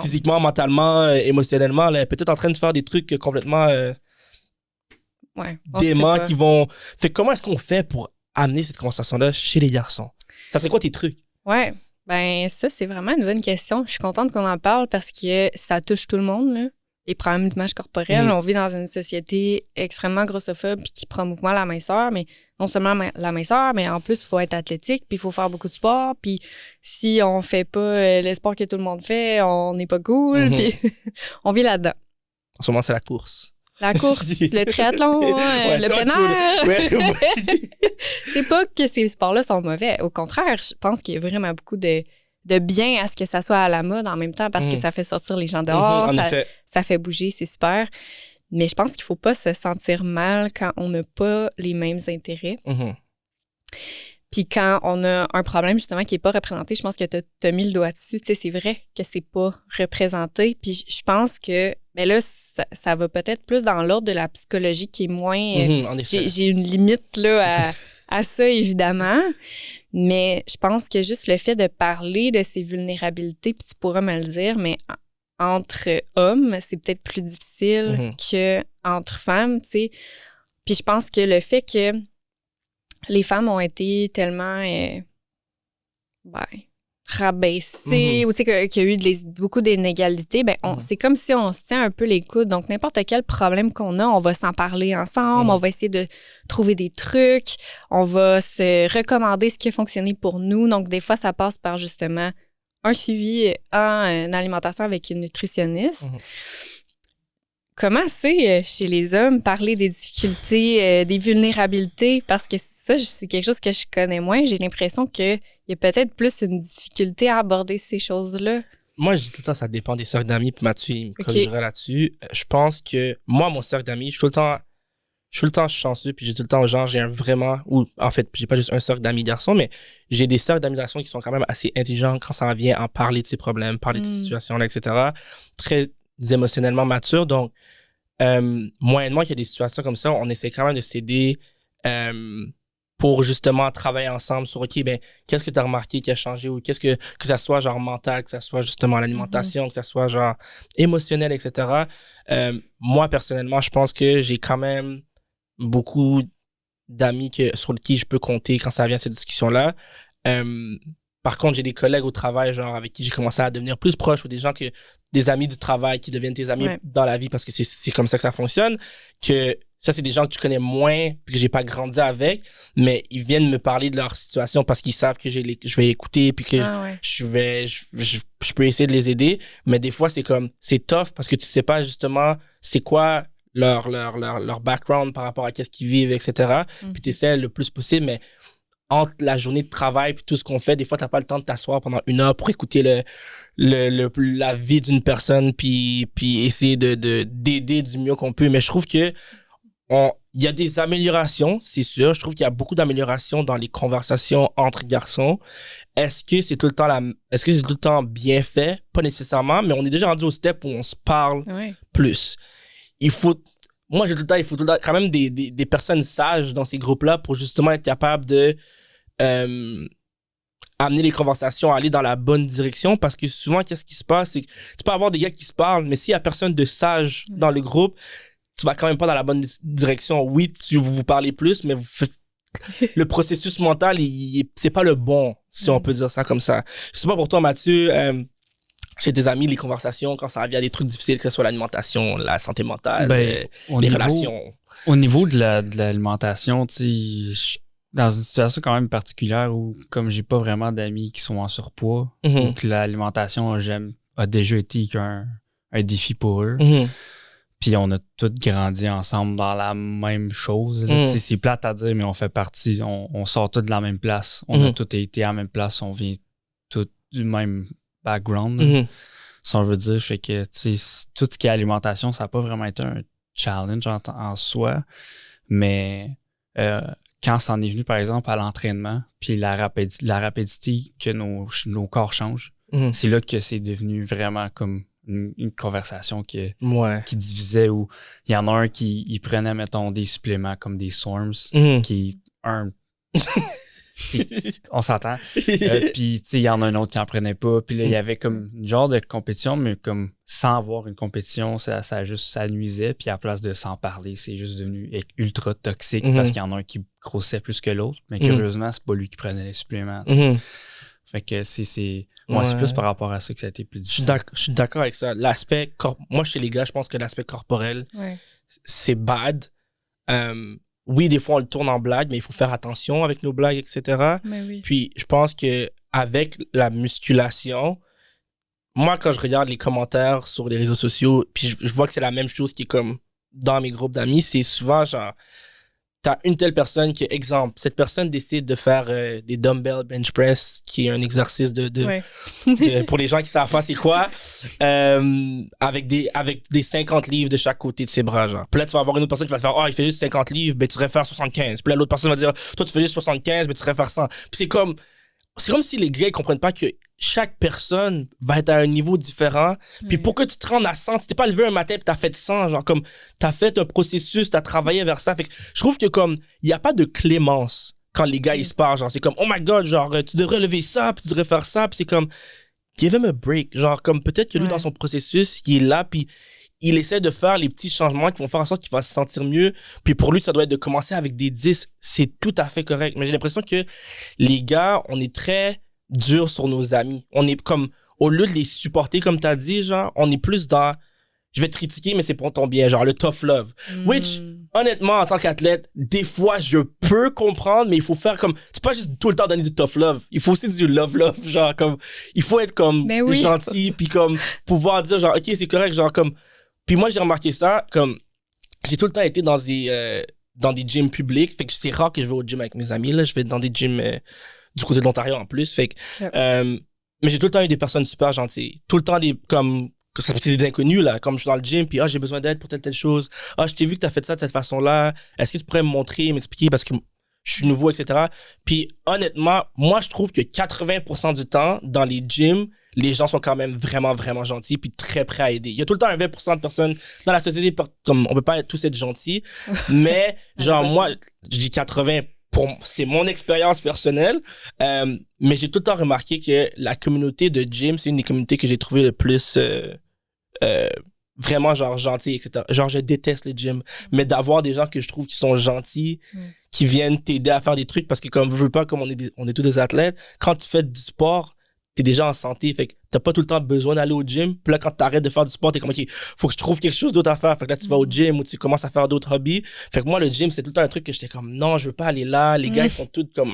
physiquement, mentalement, émotionnellement. Elle est peut-être en train de faire des trucs complètement déments qui vont... Fait comment est-ce qu'on fait pour amener cette conversation-là chez les garçons? Ça serait quoi tes trucs? Ouais. Ben, ça, c'est vraiment une bonne question. Je suis contente qu'on en parle parce que ça touche tout le monde, là. Les problèmes d'image corporelle. On vit dans une société extrêmement grossophobe puis qui promouvoit la minceur, mais non seulement la minceur, mais en plus, il faut être athlétique puis il faut faire beaucoup de sport. Puis si on fait pas le sport que tout le monde fait, on n'est pas cool. Puis on vit là-dedans. En ce moment, c'est la course. La course, le triathlon, le plein air. Ouais, C'est pas que ces sports-là sont mauvais. Au contraire, je pense qu'il y a vraiment beaucoup de bien à ce que ça soit à la mode en même temps parce que ça fait sortir les gens dehors, en effet. ça fait bouger, c'est super. Mais je pense qu'il faut pas se sentir mal quand on n'a pas les mêmes intérêts. Puis quand on a un problème, justement, qui n'est pas représenté, je pense que tu as mis le doigt dessus. Tu sais, c'est vrai que c'est pas représenté. Puis je pense que, mais là, ça va peut-être plus dans l'ordre de la psychologie qui est moins... En effet. J'ai une limite là, à ça, évidemment. Mais je pense que juste le fait de parler de ces vulnérabilités, puis tu pourras me le dire, mais entre hommes, c'est peut-être plus difficile qu'entre femmes, tu sais. Puis je pense que le fait que les femmes ont été tellement rabaissées, ou tu sais, qu'il y a eu beaucoup d'inégalités, c'est comme si on se tient un peu les coudes. Donc, n'importe quel problème qu'on a, on va s'en parler ensemble, on va essayer de trouver des trucs, on va se recommander ce qui a fonctionné pour nous. Donc, des fois, ça passe par justement un suivi en alimentation avec une nutritionniste. Comment c'est chez les hommes parler des difficultés, des vulnérabilités? Parce que ça, c'est quelque chose que je connais moins. J'ai l'impression qu'il y a peut-être plus une difficulté à aborder ces choses-là. Moi, je dis tout le temps, ça dépend des cercles d'amis. Puis Mathieu, il me corrigera là-dessus. Je pense que moi, mon cercle d'amis, je suis tout le temps chanceux. Puis j'ai tout le temps, genre, j'ai en fait, j'ai pas juste un cercle d'amis garçons, mais j'ai des cercles d'amis garçons qui sont quand même assez intelligents quand ça vient à parler de ses problèmes, parler de ces situations-là, etc. Très émotionnellement mature. Donc, moyennement qu'il y a des situations comme ça, on essaie quand même de s'aider pour justement travailler ensemble sur, OK, qu'est-ce que tu as remarqué qui a changé ou qu'est-ce que ça soit genre mental, que ça soit justement l'alimentation, que ça soit genre émotionnel, etc. Moi, personnellement, je pense que j'ai quand même beaucoup d'amis sur qui je peux compter quand ça vient à cette discussion-là. Par contre, j'ai des collègues au travail, genre, avec qui j'ai commencé à devenir plus proche, ou des amis du travail qui deviennent tes amis dans la vie parce que c'est comme ça que ça fonctionne. Que ça, c'est des gens que tu connais moins, puis que j'ai pas grandi avec, mais ils viennent me parler de leur situation parce qu'ils savent que je vais écouter, puis que je peux essayer de les aider. Mais des fois, c'est tough parce que tu sais pas justement c'est quoi leur background par rapport à qu'est-ce qu'ils vivent, etc. Puis tu essaies le plus possible, mais entre la journée de travail puis tout ce qu'on fait, des fois, t'as pas le temps de t'asseoir pendant 1 heure pour écouter la vie d'une personne puis essayer d'aider du mieux qu'on peut. Mais je trouve que il y a des améliorations, c'est sûr. Je trouve qu'il y a beaucoup d'améliorations dans les conversations entre garçons. Est-ce que c'est tout le temps bien fait? Pas nécessairement, mais on est déjà rendu au step où on se parle plus. Moi, j'ai tout le temps, il faut tout le temps quand même des personnes sages dans ces groupes-là pour justement être capable de amener les conversations à aller dans la bonne direction, parce que souvent, qu'est-ce qui se passe, c'est que tu peux avoir des gars qui se parlent, mais s'il y a personne de sage dans le groupe, tu vas quand même pas dans la bonne direction. Oui, vous parlez plus, mais le processus mental, c'est pas le bon, si on peut dire ça comme ça. Je sais pas pour toi, Mathieu, chez tes amis, les conversations, quand ça vient à des trucs difficiles, que ce soit l'alimentation, la santé mentale, les relations. Au niveau de l'alimentation, tu sais, dans une situation quand même particulière où, comme j'ai pas vraiment d'amis qui sont en surpoids, ou que l'alimentation a déjà été un défi pour eux, puis on a tous grandi ensemble dans la même chose. Tu sais, c'est plate à dire, mais on fait partie, on sort tous de la même place. On a tous été à la même place, on vient tous du même background, si on veut dire. Fait que, tu sais, tout ce qui est alimentation, ça n'a pas vraiment été un challenge en soi, mais quand ça en est venu, par exemple, à l'entraînement, puis la rapidité que nos corps changent, c'est là que c'est devenu vraiment comme une conversation qui divisait, où il y en a un qui prenait, mettons, des suppléments comme des Storms, on s'entend. Puis, tu sais, il y en a un autre qui en prenait pas. Puis là, il y avait comme une genre de compétition, mais comme sans avoir une compétition, ça nuisait. Puis à la place de s'en parler, c'est juste devenu ultra toxique parce qu'il y en a un qui grossait plus que l'autre. Mais curieusement, c'est pas lui qui prenait les suppléments. Fait que c'est plus par rapport à ça que ça a été plus difficile. Je suis d'accord avec ça. Moi, chez les gars, je pense que l'aspect corporel, c'est bad. Oui, des fois, on le tourne en blague, mais il faut faire attention avec nos blagues, etc. Puis, je pense qu'avec la musculation, moi, quand je regarde les commentaires sur les réseaux sociaux, puis je vois que c'est la même chose qui est comme dans mes groupes d'amis, c'est souvent genre, t'as une telle personne qui, exemple, cette personne décide de faire des dumbbell bench press, qui est un exercice pour les gens qui savent pas c'est quoi, avec des 50 livres de chaque côté de ses bras, genre. Puis là, tu vas avoir une autre personne qui va te faire, il fait juste 50 livres, ben tu devrais faire 75. Puis là, l'autre personne va dire, toi, tu fais juste 75, ben tu devrais faire 100. Puis c'est comme si les gars, ils comprennent pas que chaque personne va être à un niveau différent. Puis pour que tu te rendes à 100, tu t'es pas levé un matin et t'as fait 100, genre comme t'as fait un processus, t'as travaillé vers ça. Fait que je trouve que comme il y a pas de clémence quand les gars ils se parlent, genre c'est comme oh my god, genre tu devrais lever ça, puis tu devrais faire ça, puis c'est comme give him a break, genre comme peut-être que lui dans son processus, il est là puis il essaie de faire les petits changements qui vont faire en sorte qu'il va se sentir mieux. Puis pour lui, ça doit être de commencer avec des 10. C'est tout à fait correct. Mais j'ai l'impression que les gars, on est très dur sur nos amis. On est comme, au lieu de les supporter, comme t'as dit, genre, on est plus dans, je vais te critiquer, mais c'est pour ton bien, genre le tough love. Which, honnêtement, en tant qu'athlète, des fois, je peux comprendre, mais il faut faire comme, c'est pas juste tout le temps donner du tough love. Il faut aussi du love, genre comme, il faut être comme gentil, puis comme, pouvoir dire genre, ok, c'est correct, genre comme, puis moi, j'ai remarqué ça, comme, j'ai tout le temps été dans des gyms publics, fait que c'est rare que je vais au gym avec mes amis, là, je vais dans des gyms du côté de l'Ontario en plus, fait que, mais j'ai tout le temps eu des personnes super gentilles, tout le temps c'est des inconnus, là, comme je suis dans le gym, puis j'ai besoin d'aide pour telle chose, je t'ai vu que t'as fait ça de cette façon-là, est-ce que tu pourrais me montrer, m'expliquer, parce que je suis nouveau, etc. Puis honnêtement, moi, je trouve que 80% du temps, dans les gyms, les gens sont quand même vraiment, vraiment gentils puis très prêts à aider. Il y a tout le temps un 20% de personnes dans la société, comme on peut pas tous être gentils, mais genre moi, je dis 80, c'est mon expérience personnelle, mais j'ai tout le temps remarqué que la communauté de gym, c'est une des communautés que j'ai trouvé le plus vraiment genre gentil, etc. Genre je déteste le gym, mais d'avoir des gens que je trouve qui sont gentils, qui viennent t'aider à faire des trucs, parce que comme je veux pas, comme on est tous des athlètes, quand tu fais du sport, t'es déjà en santé, fait que t'as pas tout le temps besoin d'aller au gym. Puis là, quand t'arrêtes de faire du sport, t'es comme, OK, faut que je trouve quelque chose d'autre à faire. Fait que là, tu vas au gym ou tu commences à faire d'autres hobbies. Fait que moi, le gym, c'est tout le temps un truc que j'étais comme, non, je veux pas aller là. Les gars, ils sont tous comme,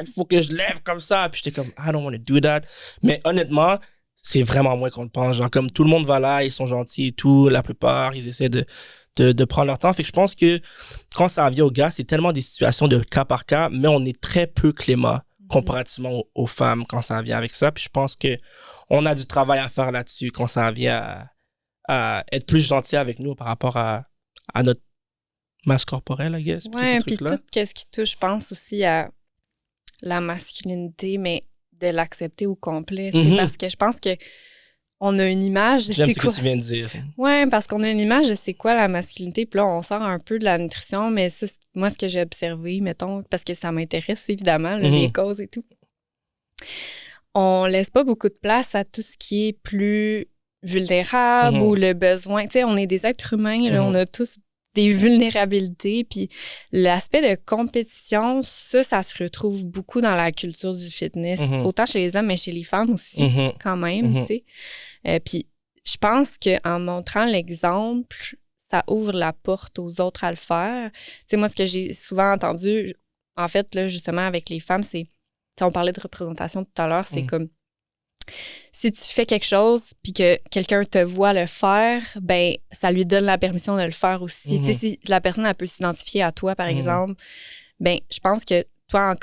il faut que je lève comme ça. Puis j'étais comme, I don't want to do that. Mais honnêtement, c'est vraiment moins qu'on le pense. Genre, comme tout le monde va là, ils sont gentils et tout. La plupart, ils essaient de prendre leur temps. Fait que je pense que quand ça vient aux gars, c'est tellement des situations de cas par cas, mais on est très peu clément comparativement aux femmes quand ça vient avec ça. Puis je pense que on a du travail à faire là-dessus quand ça vient à être plus gentil avec nous par rapport à notre masse corporelle, I guess. Ouais, puis tout ce qui touche, je pense aussi à la masculinité, mais de l'accepter au complet. Parce que je pense que on a une image de J'aime ce que tu viens de dire. Ouais, parce qu'on a une image de c'est quoi la masculinité. Puis là, on sort un peu de la nutrition, mais ça, moi, ce que j'ai observé, mettons, parce que ça m'intéresse évidemment, les causes et tout, on laisse pas beaucoup de place à tout ce qui est plus vulnérable ou le besoin. Tu sais, on est des êtres humains, là, on a tous des vulnérabilités. Puis l'aspect de compétition, ça se retrouve beaucoup dans la culture du fitness, autant chez les hommes, mais chez les femmes aussi, quand même, tu sais. Puis je pense qu'en montrant l'exemple, ça ouvre la porte aux autres à le faire. Tu sais, moi, ce que j'ai souvent entendu, en fait, là, justement, avec les femmes, c'est, on parlait de représentation tout à l'heure, c'est comme, si tu fais quelque chose puis que quelqu'un te voit le faire, ben ça lui donne la permission de le faire aussi. Tu sais, si la personne, elle peut s'identifier à toi, par exemple, ben je pense que toi,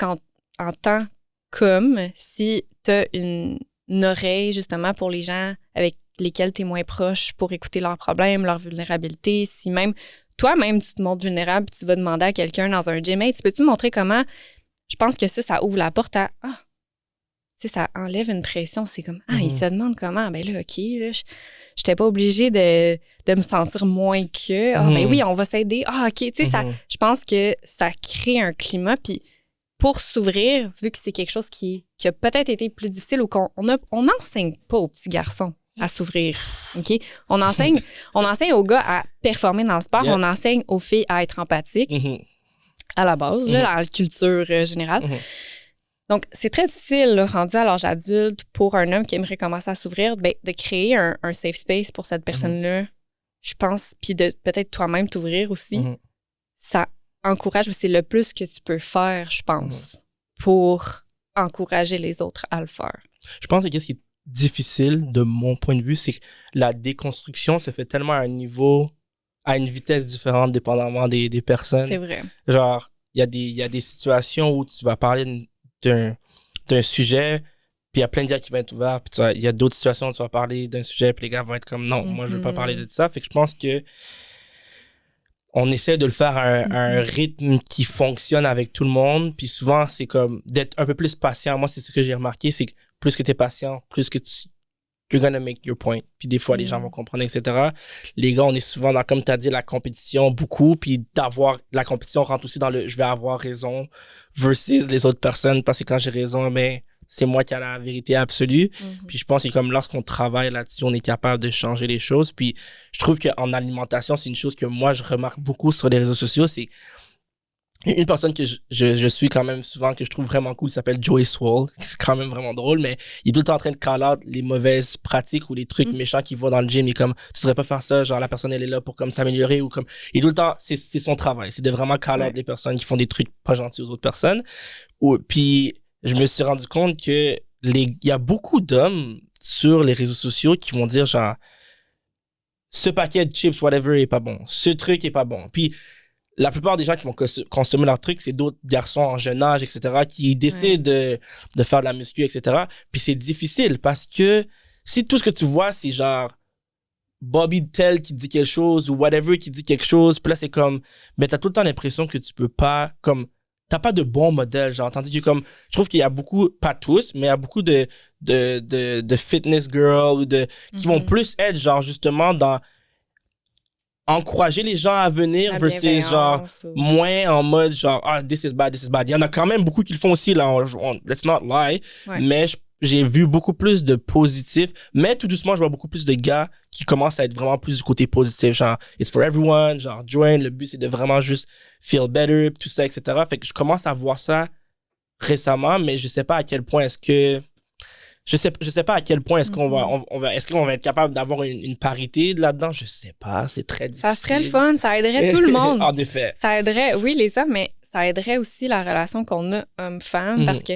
en tant qu'homme, si tu as une oreille, justement, pour les gens avec lesquels tu es moins proche pour écouter leurs problèmes, leurs vulnérabilités, si même toi-même, tu te montres vulnérable puis tu vas demander à quelqu'un dans un gym, hey, tu peux-tu montrer comment? Je pense que ça ouvre la porte à tu sais, ça enlève une pression. C'est comme, il se demande comment. Ben là, OK, là, je n'étais pas obligée de me sentir moins que. Ben oui, on va s'aider. OK, tu sais, ça, je pense que ça crée un climat. Puis pour s'ouvrir, vu que c'est quelque chose qui a peut-être été plus difficile ou qu'on n'enseigne pas aux petits garçons à s'ouvrir. OK? On enseigne aux gars à performer dans le sport. On enseigne aux filles à être empathiques à la base, là, dans la culture générale. Donc, c'est très difficile, là, rendu à l'âge adulte, pour un homme qui aimerait commencer à s'ouvrir, ben, de créer un safe space pour cette personne-là, je pense, puis de peut-être toi-même t'ouvrir aussi. Ça encourage, c'est le plus que tu peux faire, je pense, pour encourager les autres à le faire. Je pense que ce qui est difficile, de mon point de vue, c'est que la déconstruction se fait tellement à un niveau à une vitesse différente dépendamment des personnes. C'est vrai. Genre, il y a des situations où tu vas parler d'un sujet, puis il y a plein de gars qui vont être ouverts, puis il y a d'autres situations où tu vas parler d'un sujet, puis les gars vont être comme non, moi je veux pas parler de ça. Fait que je pense que on essaie de le faire à un rythme qui fonctionne avec tout le monde, puis souvent c'est comme d'être un peu plus patient. Moi, c'est ce que j'ai remarqué, c'est que plus que tu es patient, plus que you're gonna make your point. Puis des fois, les gens vont comprendre, etc. Les gars, on est souvent dans, comme tu as dit, la compétition beaucoup, puis la compétition rentre aussi dans le « je vais avoir raison » versus les autres personnes, parce que quand j'ai raison, mais c'est moi qui ai la vérité absolue. Puis je pense que comme lorsqu'on travaille là-dessus, on est capable de changer les choses. Puis je trouve qu'en alimentation, c'est une chose que moi, je remarque beaucoup sur les réseaux sociaux, c'est une personne que je suis quand même souvent, que je trouve vraiment cool, s'appelle Joey Swole. C'est quand même vraiment drôle, mais il est tout le temps en train de call out les mauvaises pratiques ou les trucs méchants qu'il voit dans le gym. Il est comme, tu devrais pas faire ça, genre la personne elle est là pour comme s'améliorer ou comme, et tout le temps, c'est son travail. C'est de vraiment call out les personnes qui font des trucs pas gentils aux autres personnes. Puis je me suis rendu compte que il y a beaucoup d'hommes sur les réseaux sociaux qui vont dire genre, ce paquet de chips, whatever, est pas bon. Ce truc est pas bon. Puis la plupart des gens qui vont consommer leur truc, c'est d'autres garçons en jeune âge, etc., qui décident de faire de la muscu, etc. Puis c'est difficile parce que si tout ce que tu vois, c'est genre Bobby Tell qui dit quelque chose ou whatever qui dit quelque chose, puis là, c'est comme, mais t'as tout le temps l'impression que tu peux pas, comme, t'as pas de bon modèle, genre, tandis que comme, je trouve qu'il y a beaucoup, pas tous, mais il y a beaucoup de fitness girls ou qui vont plus être, genre, justement, dans encourager les gens à venir versus genre moins en mode genre this is bad. Il y en a quand même beaucoup qui le font aussi là, let's not lie, mais j'ai vu beaucoup plus de positifs, mais tout doucement je vois beaucoup plus de gars qui commencent à être vraiment plus du côté positif, genre it's for everyone, genre join, le but c'est de vraiment juste feel better, tout ça, etc. Fait que je commence à voir ça récemment, mais je sais pas à quel point est-ce que je sais pas à quel point est-ce qu'on va être capable d'avoir une parité là-dedans. Je sais pas, c'est très difficile. Ça serait le fun, ça aiderait tout le monde. En effet. Ça aiderait, oui, les hommes, mais ça aiderait aussi la relation qu'on a homme-femme parce que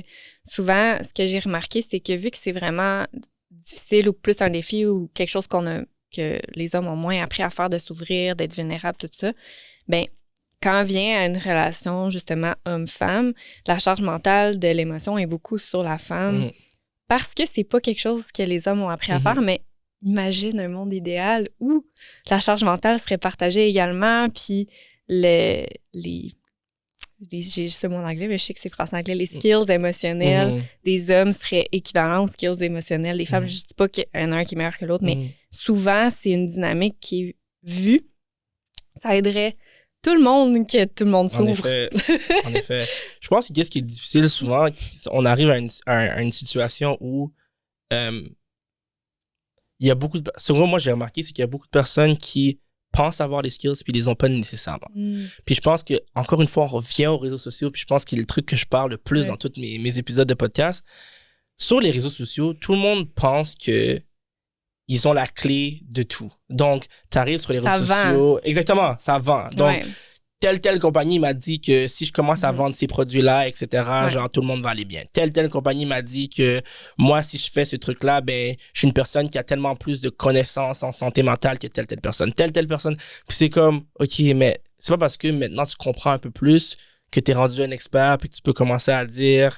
souvent, ce que j'ai remarqué, c'est que vu que c'est vraiment difficile ou plus un défi ou quelque chose que les hommes ont moins appris à faire, de s'ouvrir, d'être vulnérables, tout ça, ben quand vient à une relation justement homme-femme, la charge mentale de l'émotion est beaucoup sur la femme. Parce que c'est pas quelque chose que les hommes ont appris à faire, mais imagine un monde idéal où la charge mentale serait partagée également, puis j'ai juste le mot en anglais, mais je sais que c'est français-anglais, les skills émotionnels des hommes seraient équivalents aux skills émotionnels des femmes. Je dis pas qu'il y en a un qui est meilleur que l'autre, mais souvent, c'est une dynamique qui est vue. Ça aiderait tout le monde que tout le monde s'ouvre. En effet. Je pense que qu'est-ce qui est difficile souvent, on arrive à une situation où il y a beaucoup de... Souvent, moi, j'ai remarqué, c'est qu'il y a beaucoup de personnes qui pensent avoir les skills puis ils les ont pas nécessairement. Puis je pense que, encore une fois, on revient aux réseaux sociaux, puis je pense qu'il est le truc que je parle le plus dans tous mes épisodes de podcast. Sur les réseaux sociaux, tout le monde pense que ils ont la clé de tout. Donc, tu arrives sur les réseaux sociaux. Exactement, ça vend. Donc, telle compagnie m'a dit que si je commence à vendre ces produits-là, etc., genre, tout le monde va aller bien. Telle compagnie m'a dit que moi, si je fais ce truc-là, ben, je suis une personne qui a tellement plus de connaissances en santé mentale que telle personne. Telle personne. Puis c'est comme, OK, mais c'est pas parce que maintenant tu comprends un peu plus que tu es rendu un expert puis que tu peux commencer à dire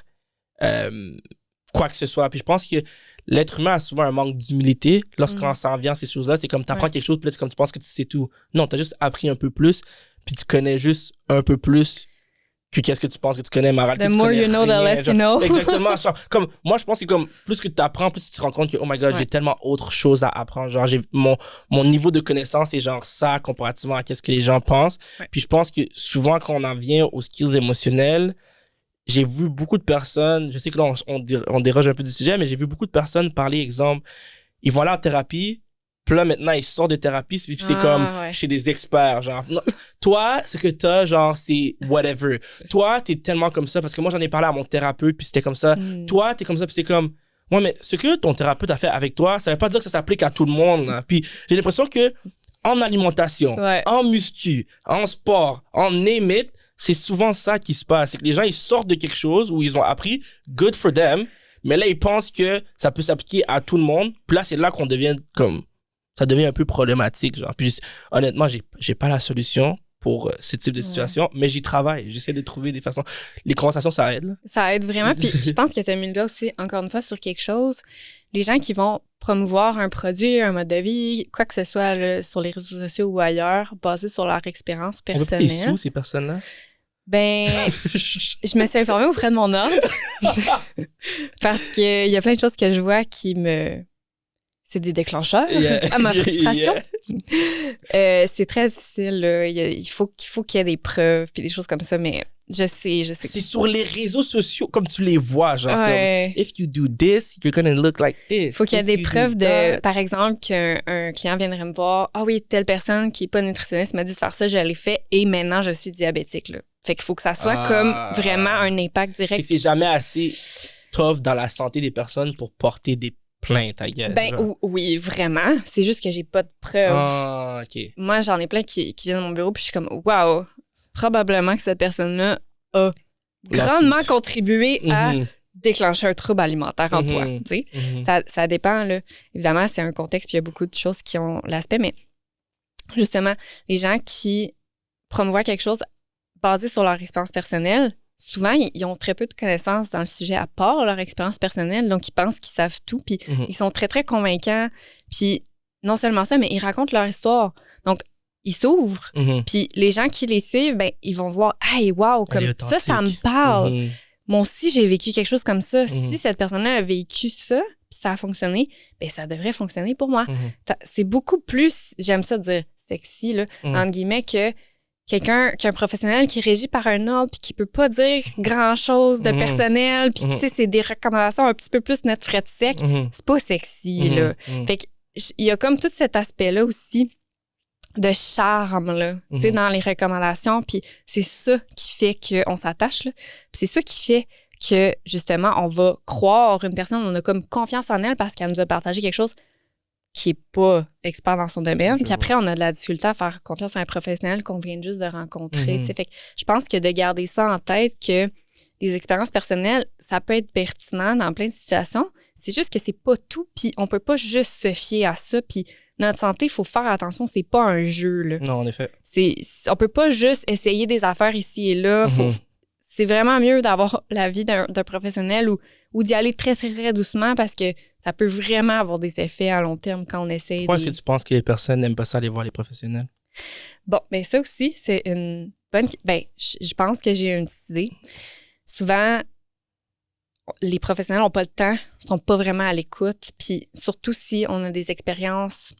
quoi que ce soit. Puis je pense que l'être humain a souvent un manque d'humilité lorsqu'on s'en vient à ces choses-là. C'est comme tu apprends quelque chose, puis là, c'est comme tu penses que tu sais tout. Non, tu as juste appris un peu plus, puis tu connais juste un peu plus que qu'est-ce que tu penses que tu connais, Maral. The more you know, the less you know. Exactement. Genre, comme, moi, je pense que comme, plus que tu apprends, plus tu te rends compte que, oh my God, j'ai tellement autre chose à apprendre. Genre, mon niveau de connaissance est genre ça, comparativement à qu'est-ce que les gens pensent. Puis je pense que souvent, quand on en vient aux skills émotionnels, j'ai vu beaucoup de personnes, je sais que là, on déroge un peu du sujet, mais j'ai vu beaucoup de personnes parler, exemple, ils vont aller en thérapie, puis là, maintenant, ils sortent de thérapie, puis c'est comme chez des experts, genre, non, toi, ce que t'as, genre, c'est whatever. Toi, t'es tellement comme ça, parce que moi, j'en ai parlé à mon thérapeute, puis c'était comme ça. Toi, t'es comme ça, puis c'est comme, ouais, mais ce que ton thérapeute a fait avec toi, ça veut pas dire que ça s'applique à tout le monde, là. Puis j'ai l'impression que en alimentation, en muscu, en sport, en name it, c'est souvent ça qui se passe. C'est que les gens, ils sortent de quelque chose où ils ont appris, good for them, mais là, ils pensent que ça peut s'appliquer à tout le monde. Puis là, c'est là qu'on devient comme ça devient un peu problématique, genre. Puis, honnêtement, j'ai pas la solution pour ce type de situation, mais j'y travaille. J'essaie de trouver des façons. Les conversations, ça aide, là. Ça aide vraiment. Puis je pense que tu as mis le doigt aussi, encore une fois, sur quelque chose. Les gens qui vont promouvoir un produit, un mode de vie, quoi que ce soit là, sur les réseaux sociaux ou ailleurs, basé sur leur expérience On veut pas personnelle. les sous, ces personnes-là? Ben, je me suis informée auprès de mon ordre parce qu'il y a plein de choses que je vois qui me... C'est des déclencheurs à ma frustration. C'est très difficile. Là. Il faut qu'il y ait des preuves et des choses comme ça, mais je sais. C'est sur les réseaux sociaux, comme tu les vois, genre Ouais. comme, if you do this, you're gonna look like this. Il faut qu'il y ait If des you preuves do de, that. par exemple, qu'un client viendrait me voir. Ah oui, telle personne qui n'est pas nutritionniste m'a dit de faire ça, je l'ai fait et maintenant je suis diabétique. Là. Fait qu'il faut que ça soit comme vraiment un impact Fait direct. que c'est jamais assez tough dans la santé des personnes pour porter des plaintes à gueule. Ben oui, vraiment. C'est juste que j'ai pas de preuves. Ah, OK. Moi, j'en ai plein qui viennent à mon bureau puis je suis comme, waouh, probablement que cette personne-là a grandement contribué à Mhm, déclencher un trouble alimentaire en Mhm. toi. Tu sais. mhm. Ça dépend, là. Évidemment, c'est un contexte, puis il y a beaucoup de choses qui ont l'aspect, mais justement, les gens qui promouvoient quelque chose basé sur leur expérience personnelle, souvent, ils ont très peu de connaissances dans le sujet à part leur expérience personnelle, donc ils pensent qu'ils savent tout, puis Mhm. ils sont très, très convaincants, puis non seulement ça, mais ils racontent leur histoire. Donc, ils s'ouvrent, Mhm. puis les gens qui les suivent, ben, ils vont voir, hey, wow, Elle comme est ça me authentique. parle. Mhm. Moi aussi, j'ai vécu quelque chose comme ça. Mhm. Si cette personne-là a vécu ça, puis ça a fonctionné, ben ça devrait fonctionner pour moi. Mhm. C'est beaucoup plus, j'aime ça dire sexy, là, Mhm. entre guillemets, que qu'un professionnel qui est régi par un ordre puis qui peut pas dire grand-chose de Mhm. personnel, puis Mhm. tu sais, c'est des recommandations un petit peu plus net frais de sec. Mhm. C'est pas sexy, Mhm. là. Mhm. Fait que il y a comme tout cet aspect-là aussi de charme, là, tu sais, Mhm. dans les recommandations. Puis c'est ça qui fait qu'on s'attache, là. Puis c'est ça qui fait que, justement, on va croire une personne, on a comme confiance en elle parce qu'elle nous a partagé quelque chose qui est pas expert dans son domaine. Je Puis après, on a de la difficulté à faire confiance à un professionnel qu'on vient juste de rencontrer, Mhm. tu sais. Fait que je pense que de garder ça en tête, que les expériences personnelles, ça peut être pertinent dans plein de situations. C'est juste que c'est pas tout, puis on peut pas juste se fier à ça. Puis notre santé, il faut faire attention, c'est pas un jeu, là. Non, en effet. On peut pas juste essayer des affaires ici et là. Mhm. C'est vraiment mieux d'avoir l'avis d'un professionnel ou d'y aller très, très, très doucement parce que ça peut vraiment avoir des effets à long terme quand on essaie. Pourquoi est-ce que tu penses que les personnes n'aiment pas ça aller voir les professionnels? Bon, ben ça aussi, c'est une bonne... Ben, je pense que j'ai une petite idée. Souvent, les professionnels n'ont pas le temps, sont pas vraiment à l'écoute, puis surtout si on a des expériences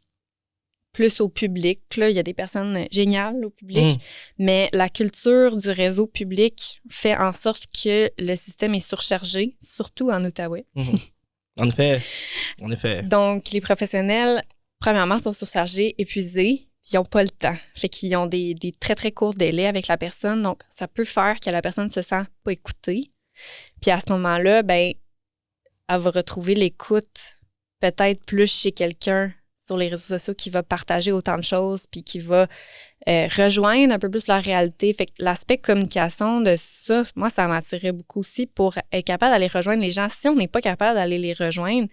plus au public, là, il y a des personnes géniales au public, mais la culture du réseau public fait en sorte que le système est surchargé, surtout en Outaouais. Mhm. En effet. En effet. Donc, les professionnels, premièrement, sont surchargés, épuisés, puis ils n'ont pas le temps. Fait qu'ils ont des très, très courts délais avec la personne. Donc, ça peut faire que la personne se sent pas écoutée. Puis à ce moment-là, ben, elle va retrouver l'écoute peut-être plus chez quelqu'un sur les réseaux sociaux qui va partager autant de choses puis qui va rejoindre un peu plus leur réalité. Fait que l'aspect communication de ça, moi, ça m'attirait beaucoup aussi pour être capable d'aller rejoindre les gens. Si on n'est pas capable d'aller les rejoindre,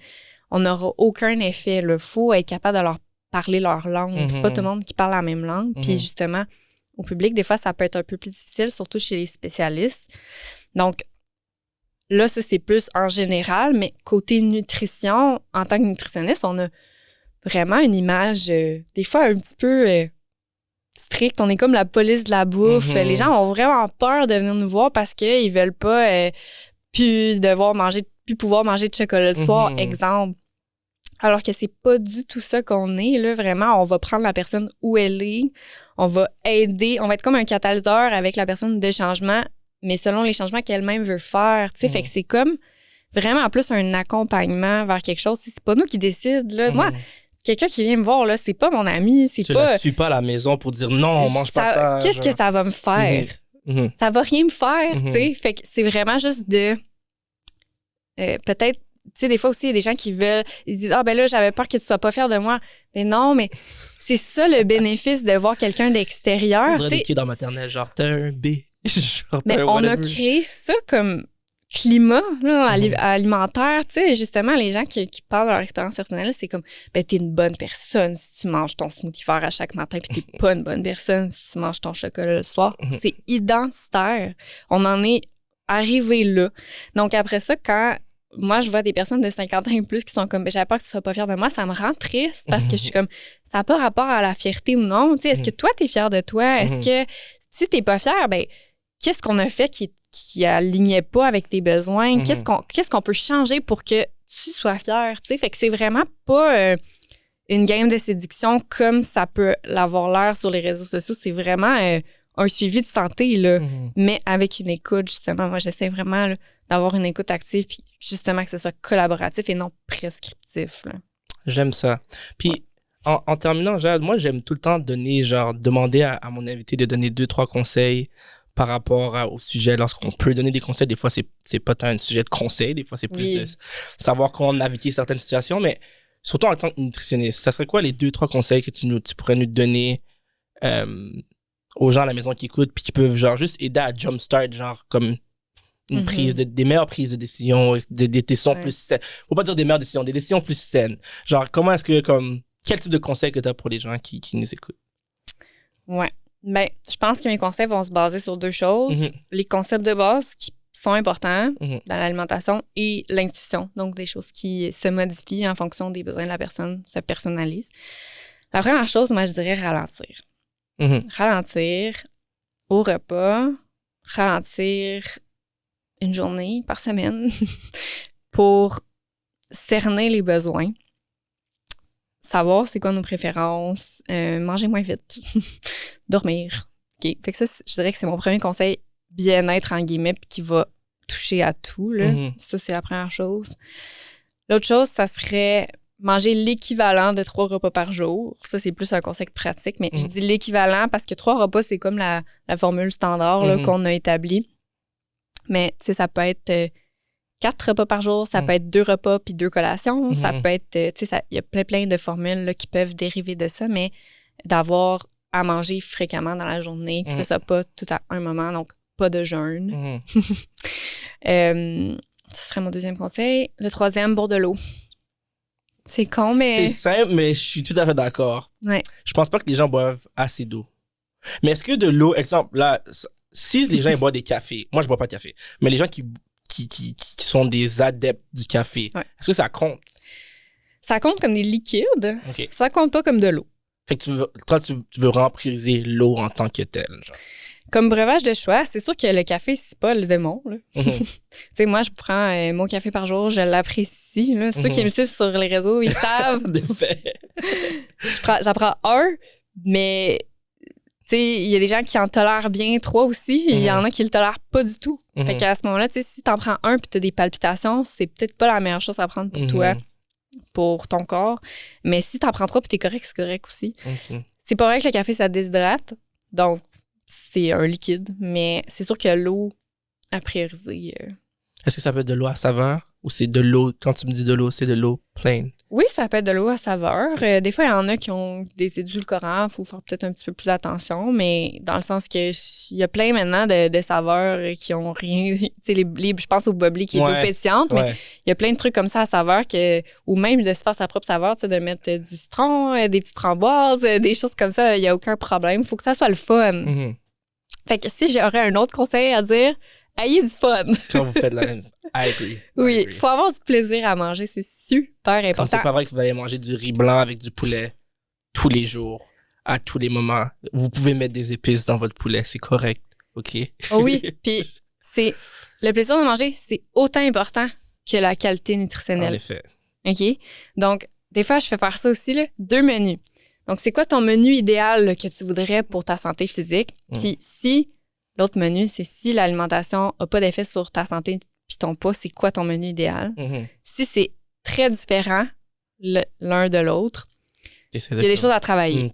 on n'aura aucun effet. Il faut être capable de leur parler leur langue. Mhm. C'est pas tout le monde qui parle la même langue. Puis Mhm. justement, au public, des fois, ça peut être un peu plus difficile, surtout chez les spécialistes. Donc, là, ça, c'est plus en général, mais côté nutrition, en tant que nutritionniste, on a vraiment une image, des fois, un petit peu stricte. On est comme la police de la bouffe. Mhm. Les gens ont vraiment peur de venir nous voir parce qu'ils veulent pas plus pouvoir manger de chocolat le soir, Mhm. exemple. Alors que c'est pas du tout ça qu'on est, là. Vraiment, on va prendre la personne où elle est. On va aider. On va être comme un catalyseur avec la personne de changement, mais selon les changements qu'elle-même veut faire. Tu sais, fait que c'est comme vraiment en plus un accompagnement vers quelque chose. C'est pas nous qui décident, là. Moi, quelqu'un qui vient me voir, là, c'est pas mon ami, c'est Tu pas... la suis pas à la maison pour dire non, on mange pas ça. Qu'est-ce que ça va me faire? Mhm. Ça va rien me faire, Mhm. tu sais. Fait que c'est vraiment juste de... peut-être, tu sais, des fois aussi, il y a des gens qui veulent... Ils disent, ah ben là, j'avais peur que tu sois pas fier de moi. Mais non, mais c'est ça le bénéfice de voir quelqu'un On d'extérieur, dirait tu des sais. kids en maternelle, genre, t'es un B. Genre, Mais t'es un on a whatever. créé ça comme climat là, alimentaire, tu sais, justement, les gens qui parlent de leur expérience personnelle, c'est comme, ben, t'es une bonne personne si tu manges ton smoothie vert à chaque matin, puis t'es pas une bonne personne si tu manges ton chocolat le soir. C'est identitaire. On en est arrivé là. Donc, après ça, quand moi, je vois des personnes de 50 ans et plus qui sont comme, ben, j'avais peur que tu sois pas fière de moi, ça me rend triste parce que je suis comme, ça n'a pas rapport à la fierté ou non. Tu sais, est-ce que toi, t'es fière de toi? Est-ce que si t'es pas fière, ben, qu'est-ce qu'on a fait qui alignait pas avec tes besoins? Qu'est-ce qu'on peut changer pour que tu sois fière? Tu sais, fait que c'est vraiment pas une game de séduction comme ça peut l'avoir l'air sur les réseaux sociaux. C'est vraiment un suivi de santé, là, mais avec une écoute, justement. Moi, j'essaie vraiment là, d'avoir une écoute active, puis justement que ce soit collaboratif et non prescriptif. Là. J'aime ça. Puis, en terminant, Jade, moi, j'aime tout le temps demander à mon invité de donner 2-3 conseils par rapport au sujet. Lorsqu'on peut donner des conseils, des fois, c'est pas tant un sujet de conseil, des fois, c'est plus de savoir comment naviguer certaines situations, mais surtout en tant que nutritionniste, ça serait quoi les 2-3 conseils que tu pourrais nous donner aux gens à la maison qui écoutent, puis qui peuvent genre juste aider à jumpstart, genre comme une des meilleures prises de décision, des décisions plus saines. Faut pas dire des meilleures décisions, des décisions plus saines. Genre, comment est-ce que, quel type de conseils que tu as pour les gens qui nous écoutent? Ouais. Ben, je pense que mes conseils vont se baser sur 2 choses. Les concepts de base qui sont importants dans l'alimentation et l'intuition. Donc, des choses qui se modifient en fonction des besoins de la personne, se personnalisent. La première chose, moi, je dirais ralentir. Ralentir au repas, ralentir une journée par semaine pour cerner les besoins, savoir c'est quoi nos préférences, manger moins vite, dormir. OK. Fait que ça, je dirais que c'est mon premier conseil bien-être, en guillemets, puis qui va toucher à tout. Là. Ça, c'est la première chose. L'autre chose, ça serait manger l'équivalent de 3 repas par jour. Ça, c'est plus un conseil pratique, mais je dis l'équivalent parce que 3 repas, c'est comme la formule standard là, qu'on a établie. Mais, tu sais, ça peut être 4 repas par jour, ça peut être 2 repas puis 2 collations, ça peut être, tu sais, il y a plein de formules là, qui peuvent dériver de ça, mais d'avoir à manger fréquemment dans la journée, que ce soit pas tout à un moment, donc pas de jeûne. Ce serait mon 2e conseil. Le 3e, boire de l'eau. C'est con, mais... C'est simple, mais je suis tout à fait d'accord. Ouais. Je pense pas que les gens boivent assez d'eau. Mais est-ce que de l'eau, exemple, là, si les gens ils boivent des cafés, moi je bois pas de café, mais les gens qui sont des adeptes du café, est-ce que ça compte? Ça compte comme des liquides, ça compte pas comme de l'eau. Fait que tu veux vraiment prioriser l'eau en tant que telle, genre. Comme breuvage de choix, c'est sûr que le café, c'est pas le démon. Tu sais, moi, je prends mon café par jour, je l'apprécie. Là. Ceux qui me suivent sur les réseaux, ils savent. De fait. J'en prends 1, mais tu sais, il y a des gens qui en tolèrent bien 3 aussi. Il y en a qui le tolèrent pas du tout. Fait qu'à ce moment-là, tu sais, si t'en prends 1 puis t'as des palpitations, c'est peut-être pas la meilleure chose à prendre pour toi, pour ton corps. Mais si t'en prends 3 puis t'es correct, c'est correct aussi. C'est pas vrai que le café, ça déshydrate. Donc, c'est un liquide, mais c'est sûr que l'eau à prioriser. Est-ce que ça peut être de l'eau à saveur ou c'est de l'eau, quand tu me dis de l'eau, c'est de l'eau plaine? Oui, ça peut être de l'eau à saveur. Des fois, il y en a qui ont des édulcorants, il faut faire peut-être un petit peu plus attention, mais dans le sens que il y a plein maintenant de saveurs qui ont rien. Tu sais, je pense au bubbly qui est l'eau pétillante, mais il y a plein de trucs comme ça à saveur ou même de se faire sa propre saveur, tu sais, de mettre du citron, des petites framboises, des choses comme ça, il n'y a aucun problème. Il faut que ça soit le fun. Fait que si j'aurais un autre conseil à dire, ayez du fun. Quand vous faites la même. I agree. Oui, il faut avoir du plaisir à manger, c'est super important. Quand c'est pas vrai que vous allez manger du riz blanc avec du poulet tous les jours, à tous les moments. Vous pouvez mettre des épices dans votre poulet, c'est correct, OK? Oh oui, puis le plaisir de manger, c'est autant important que la qualité nutritionnelle. En effet. OK? Donc, des fois, je fais faire ça aussi, là, 2 menus. Donc, c'est quoi ton menu idéal là, que tu voudrais pour ta santé physique? Puis si l'autre menu, c'est si l'alimentation n'a pas d'effet sur ta santé puis ton poids, c'est quoi ton menu idéal? Si c'est très différent l'un de l'autre, il y a des choses à travailler.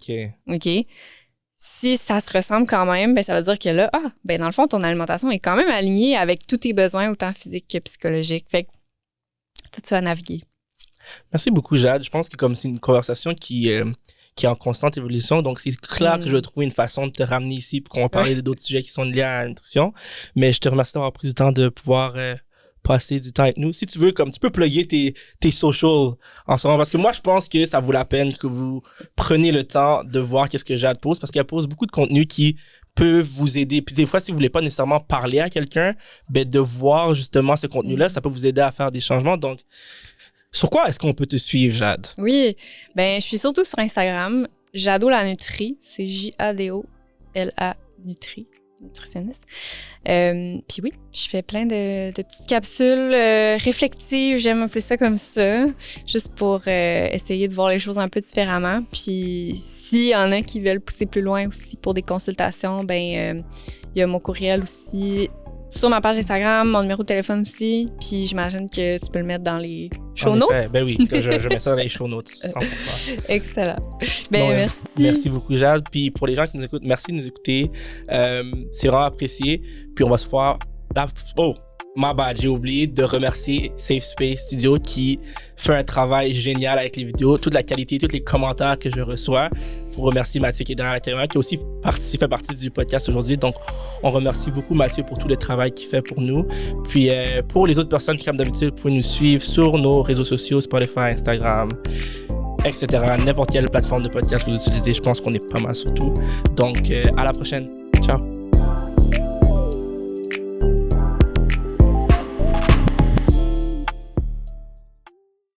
OK? Si ça se ressemble quand même, ben, ça veut dire que là, dans le fond, ton alimentation est quand même alignée avec tous tes besoins, autant physiques que psychologiques. Fait que tout ça à naviguer. Merci beaucoup, Jade. Je pense que comme c'est une conversation qui est en constante évolution, donc c'est clair que je vais trouver une façon de te ramener ici pour qu'on va parler d'autres sujets qui sont liés à la nutrition. Mais je te remercie d'avoir pris le temps de pouvoir passer du temps avec nous. Si tu veux, comme tu peux plugger tes socials en ce moment, parce que moi, je pense que ça vaut la peine que vous preniez le temps de voir qu'est-ce que Jade pose, parce qu'elle pose beaucoup de contenu qui peuvent vous aider. Puis des fois, si vous voulez pas nécessairement parler à quelqu'un, ben de voir justement ce contenu-là, ça peut vous aider à faire des changements. Donc, sur quoi est-ce qu'on peut te suivre, Jade? Oui, ben je suis surtout sur Instagram, Jado la Nutri, c'est J-A-D-O-L-A Nutri, nutritionniste. Puis oui, je fais plein de petites capsules réflexives, j'aime un peu ça comme ça, juste pour essayer de voir les choses un peu différemment. Puis s'il y en a qui veulent pousser plus loin aussi pour des consultations, ben il y a mon courriel aussi sur ma page Instagram, mon numéro de téléphone aussi, puis j'imagine que tu peux le mettre dans les show notes. Ben oui, je mets ça dans les show notes, 100%. Excellent. Ben merci. Merci beaucoup, Jade. Puis pour les gens qui nous écoutent, merci de nous écouter. C'est vraiment apprécié. Puis on va se voir là. Oh, my bad, j'ai oublié de remercier Safe Space Studio qui fait un travail génial avec les vidéos, toute la qualité, tous les commentaires que je reçois. Faut remercier Mathieu qui est derrière la caméra, qui a aussi fait partie du podcast aujourd'hui. Donc, on remercie beaucoup Mathieu pour tout le travail qu'il fait pour nous. Puis, pour les autres personnes, comme d'habitude, vous pouvez nous suivre sur nos réseaux sociaux, Spotify, Instagram, etc. N'importe quelle plateforme de podcast que vous utilisez, je pense qu'on est pas mal sur tout. Donc, à la prochaine. Ciao.